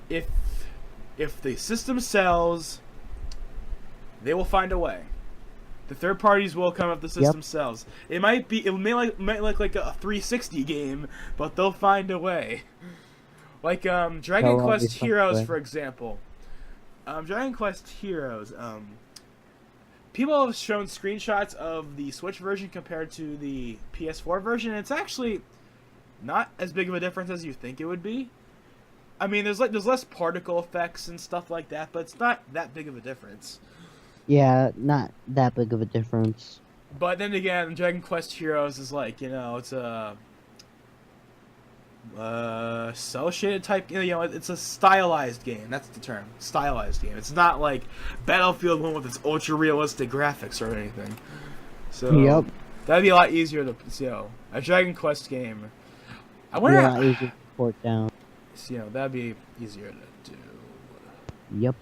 if the system sells, they will find a way. The third parties will come if the system sells. It may look like a 360 game, but they'll find a way. Like Dragon Quest Heroes, for example. Dragon Quest Heroes. People have shown screenshots of the Switch version compared to the PS4 version. It's actually not as big of a difference as you think it would be. I mean, there's less particle effects and stuff like that, but it's not that big of a difference. Yeah, not that big of a difference. But then again, Dragon Quest Heroes is like, it's a cell shaded type. It's a stylized game. That's the term, stylized game. It's not like Battlefield 1 with its ultra realistic graphics or anything. So Yep. that'd be a lot easier to a Dragon Quest game. I wonder. Yeah, easy to port down. That'd be easier to do. Yep.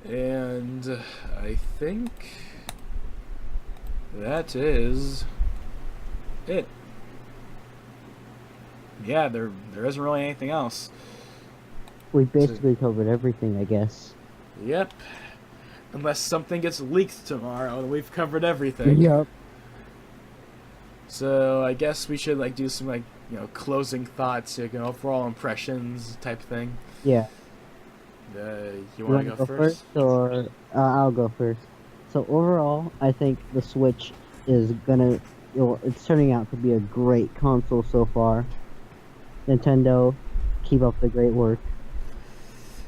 And I think that is it. Yeah, there isn't really anything else. We basically covered everything, I guess. Yep. Unless something gets leaked tomorrow, then we've covered everything. Yep. So I guess we should do some closing thoughts, overall impressions type thing. Yeah. You want to go first? Or I'll go first. So overall, I think the Switch is it's turning out to be a great console so far. Nintendo, keep up the great work,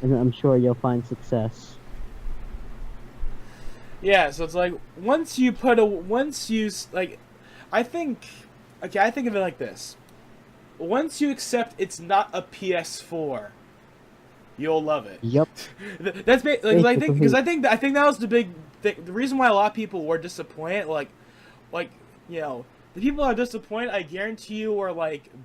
and I'm sure you'll find success. Yeah, so it's I think of it like this. Once you accept it's not a PS4, you'll love it. Yep. That's I think that was the big thing. The reason why a lot of people were disappointed, the people that are disappointed, I guarantee you, were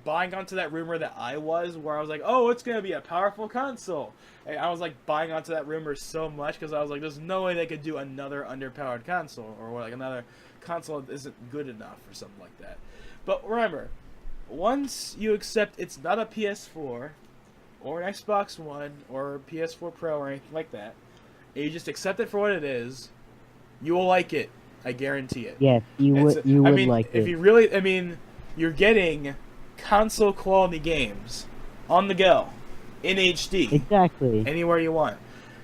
buying onto that rumor that I was, where I was like, oh, it's gonna be a powerful console. And I was buying onto that rumor so much because I was like, there's no way they could do another underpowered console, or another console that isn't good enough or something like that. But remember, once you accept it's not a PS4 or an Xbox One or a PS4 Pro or anything like that, and you just accept it for what it is, you will like it. I guarantee it. Yes, you would like it. If you really, you're getting console quality games on the go, in HD. Exactly. Anywhere you want.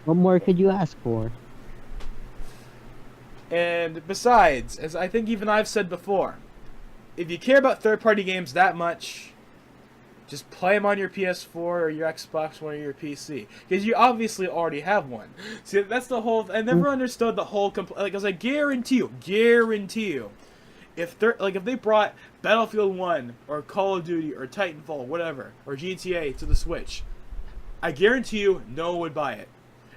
What more could you ask for? And besides, as I think even I've said before, if you care about third-party games that much, just play them on your PS4 or your Xbox One or your PC, because you obviously already have one. See, that's the whole. I never understood the whole. Because I guarantee you, if they brought Battlefield 1 or Call of Duty or Titanfall, whatever, or GTA to the Switch, I guarantee you, no one would buy it.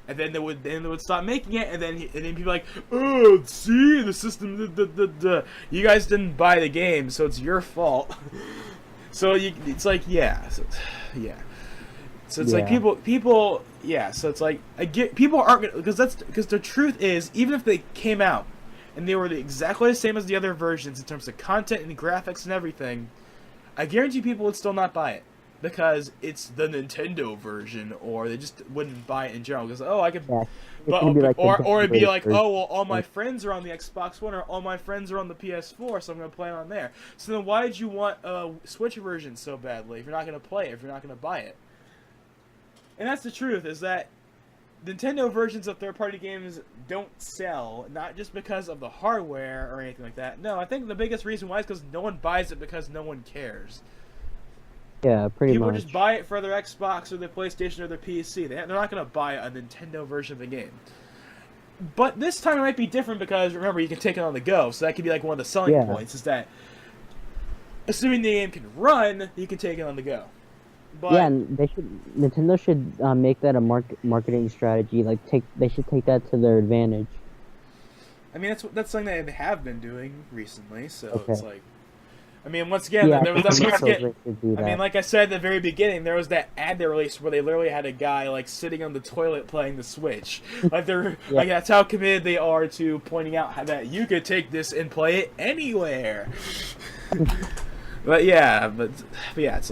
And then they would stop making it, and then people are like, oh, see, the system, you guys didn't buy the game, so it's your fault. So it's yeah. So it's like people, yeah. So it's like people aren't gonna, because the truth is, even if they came out and they were exactly the same as the other versions in terms of content and graphics and everything, I guarantee people would still not buy it because it's the Nintendo version, or they just wouldn't buy it in general because I could. Yeah. Or it'd be like, oh, well, all my friends are on the Xbox One, or all my friends are on the PS4, so I'm going to play it on there. So then why did you want a Switch version so badly if you're not going to play it, if you're not going to buy it? And that's the truth, is that Nintendo versions of third-party games don't sell, not just because of the hardware or anything like that. No, I think the biggest reason why is because no one buys it because no one cares. Yeah, pretty much. People just buy it for their Xbox or their PlayStation or their PC. They're not going to buy a Nintendo version of the game. But this time it might be different because, remember, you can take it on the go. So that could be one of the selling points, is that assuming the game can run, you can take it on the go. But, yeah, and Nintendo should make that a marketing strategy. They should take that to their advantage. I mean, that's something that they have been doing recently. So okay. It's once again, there was like I said at the very beginning, there was that ad they released where they literally had a guy sitting on the toilet playing the Switch. That's how committed they are to pointing out that you could take this and play it anywhere. but yeah, it's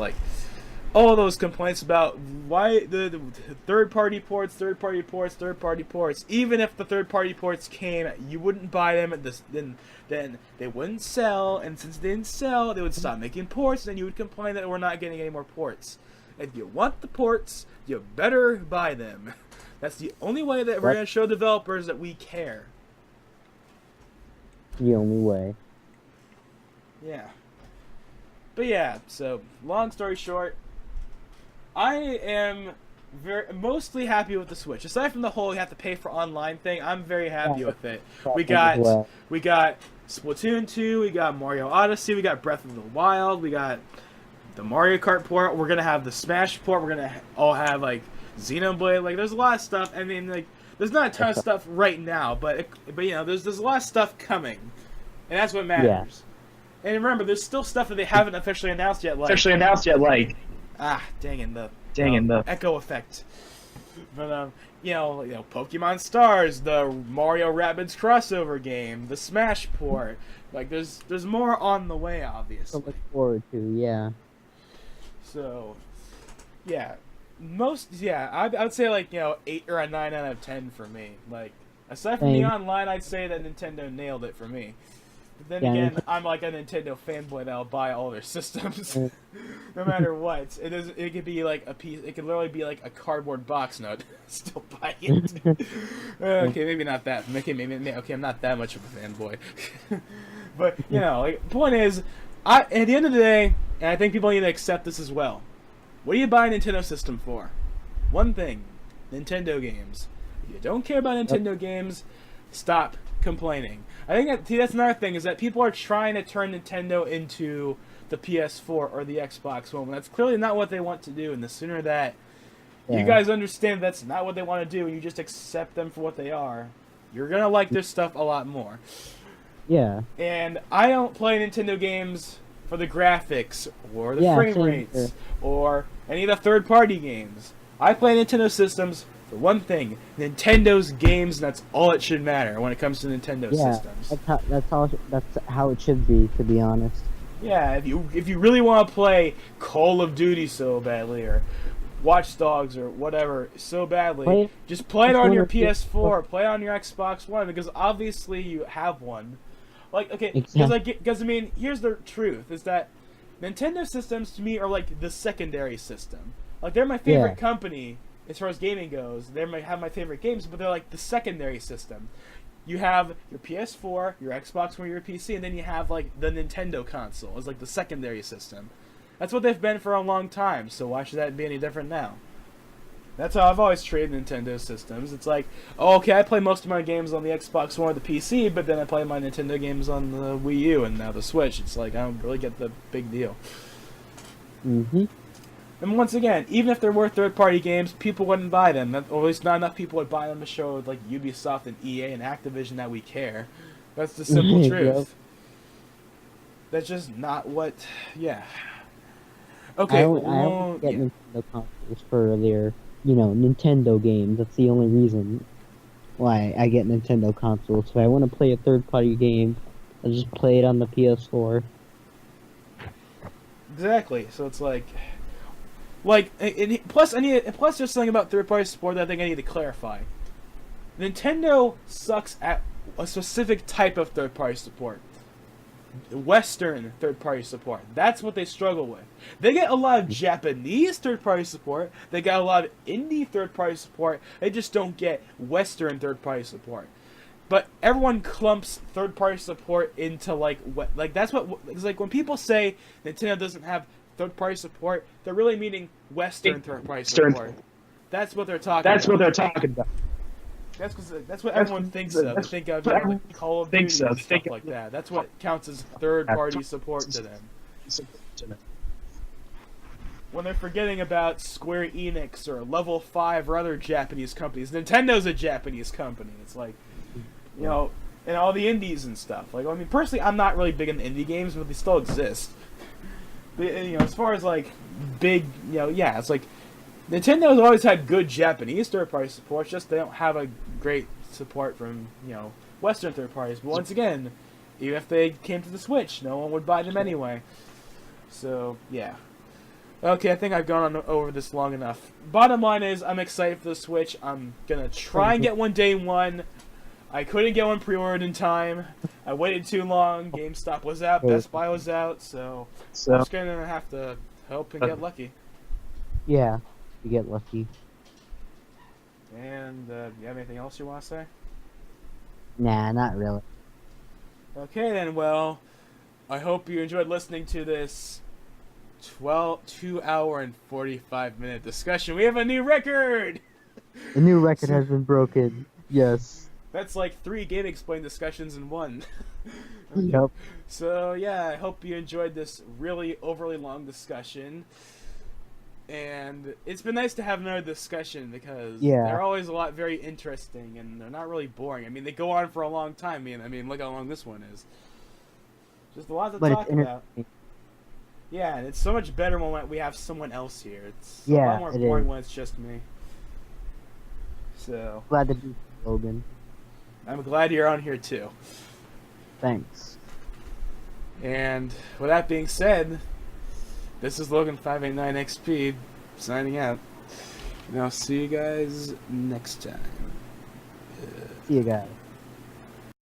all those complaints about why the third-party ports, even if the third-party ports came, you wouldn't buy them, then they wouldn't sell, and since they didn't sell, they would stop making ports, and you would complain that we're not getting any more ports. If you want the ports, you better buy them. That's the only way that we're going to show developers that we care. The only way. Yeah. But yeah, so long story short, I am mostly happy with the Switch. Aside from the whole you have to pay for online thing, I'm very happy with it. We got Splatoon 2, we got Mario Odyssey, we got Breath of the Wild, we got the Mario Kart port, we're gonna have the Smash port, we're gonna all have like Xenoblade, like there's a lot of stuff. I mean, like there's not a ton of stuff right now, but you know, there's a lot of stuff coming, and that's what matters. Yeah. And remember, there's still stuff that they haven't officially announced yet. Dang it, the echo effect. But you know, Pokemon Stars, the Mario Rabbids crossover game, the Smash port. Like, there's more on the way, obviously. To look forward to, yeah. So, yeah, I would say like 8 or a 9 out of 10 for me. Like, aside from the online, I'd say that Nintendo nailed it for me. But then again, I'm like a Nintendo fanboy that'll buy all their systems, no matter what. It could be like a piece. It could literally be like a cardboard box, and I'd still buy it. Okay, maybe not that. Okay, I'm not that much of a fanboy. But like, point is, at the end of the day, and I think people need to accept this as well. What do you buy a Nintendo system for? One thing: Nintendo games. If you don't care about Nintendo games, stop complaining. I think that's another thing, is that people are trying to turn Nintendo into the PS4 or the Xbox One. That's clearly not what they want to do, and the sooner that you guys understand that's not what they want to do, and you just accept them for what they are, you're going to like their stuff a lot more. Yeah. And I don't play Nintendo games for the graphics, or the frame rates, or any of the third-party games. I play Nintendo systems for one thing: Nintendo's games, and that's all it should matter when it comes to Nintendo systems. That's how it should be, to be honest. Yeah, if you really want to play Call of Duty so badly, or Watch Dogs or whatever so badly, just play it on your PS4, play it on your Xbox One, because obviously you have one. Like, okay, because I mean, here's the truth: is that Nintendo systems to me are like the secondary system. Like, they're my favorite company. As far as gaming goes, they might have my favorite games, but they're like the secondary system. You have your PS4, your Xbox One, your PC, and then you have like the Nintendo console as like the secondary system. That's what they've been for a long time, so why should that be any different now? That's how I've always treated Nintendo systems. It's like, oh, okay, I play most of my games on the Xbox One or the PC, but then I play my Nintendo games on the Wii U and now the Switch. It's like, I don't really get the big deal. Mm-hmm. And once again, even if there were third-party games, people wouldn't buy them. Or at least not enough people would buy them to show like Ubisoft and EA and Activision that we care. That's the simple truth. That's just not what... Yeah. Okay. I only get Nintendo consoles for their, Nintendo games. That's the only reason why I get Nintendo consoles. If I want to play a third-party game, I just play it on the PS4. Exactly. So it's like... plus there's something about third-party support that I think I need to clarify. Nintendo sucks at a specific type of third-party support. Western third-party support. That's what they struggle with. They get a lot of Japanese third-party support. They got a lot of indie third-party support. They just don't get Western third-party support. But everyone clumps third-party support into that's what it's like when people say Nintendo doesn't have third-party support, they're really meaning Western third-party support. That's what they're talking about. That's what everyone thinks of. They think of like Call of Duty and stuff like that. That's what counts as third-party support to them. When they're forgetting about Square Enix or Level 5 or other Japanese companies. Nintendo's a Japanese company. It's like, and all the indies and stuff. Like, I mean, personally, I'm not really big in indie games, but they still exist. As far as like big, it's like Nintendo's always had good Japanese third-party support. It's just they don't have a great support from Western third parties. But once again, even if they came to the Switch, no one would buy them anyway. So yeah. Okay, I think I've gone on over this long enough. Bottom line is, I'm excited for the Switch. I'm gonna try and get one day one. I couldn't get one pre-ordered in time. I waited too long. GameStop was out. Best Buy was out. So I'm just gonna have to hope and get lucky. Yeah, you get lucky. And you have anything else you want to say? Nah, not really. Okay then, well, I hope you enjoyed listening to this 2 hour and 45-minute discussion. We have a new record! A new record has been broken. Yes. That's like 3 Game Explain discussions in one. Yep. So yeah, I hope you enjoyed this really overly long discussion. And it's been nice to have another discussion because Yeah. they're always a lot very interesting and they're not really boring. I mean, they go on for a long time. I mean, look how long this one is. Just a lot to But talk it's about. entertaining. Yeah, and it's so much better when we have someone else here. It's a Yeah, lot more it boring is. when it's just me. So, Glad to be Logan. I'm glad you're on here too. Thanks. And with that being said, this is Logan589XP signing out. And I'll see you guys next time. See you guys.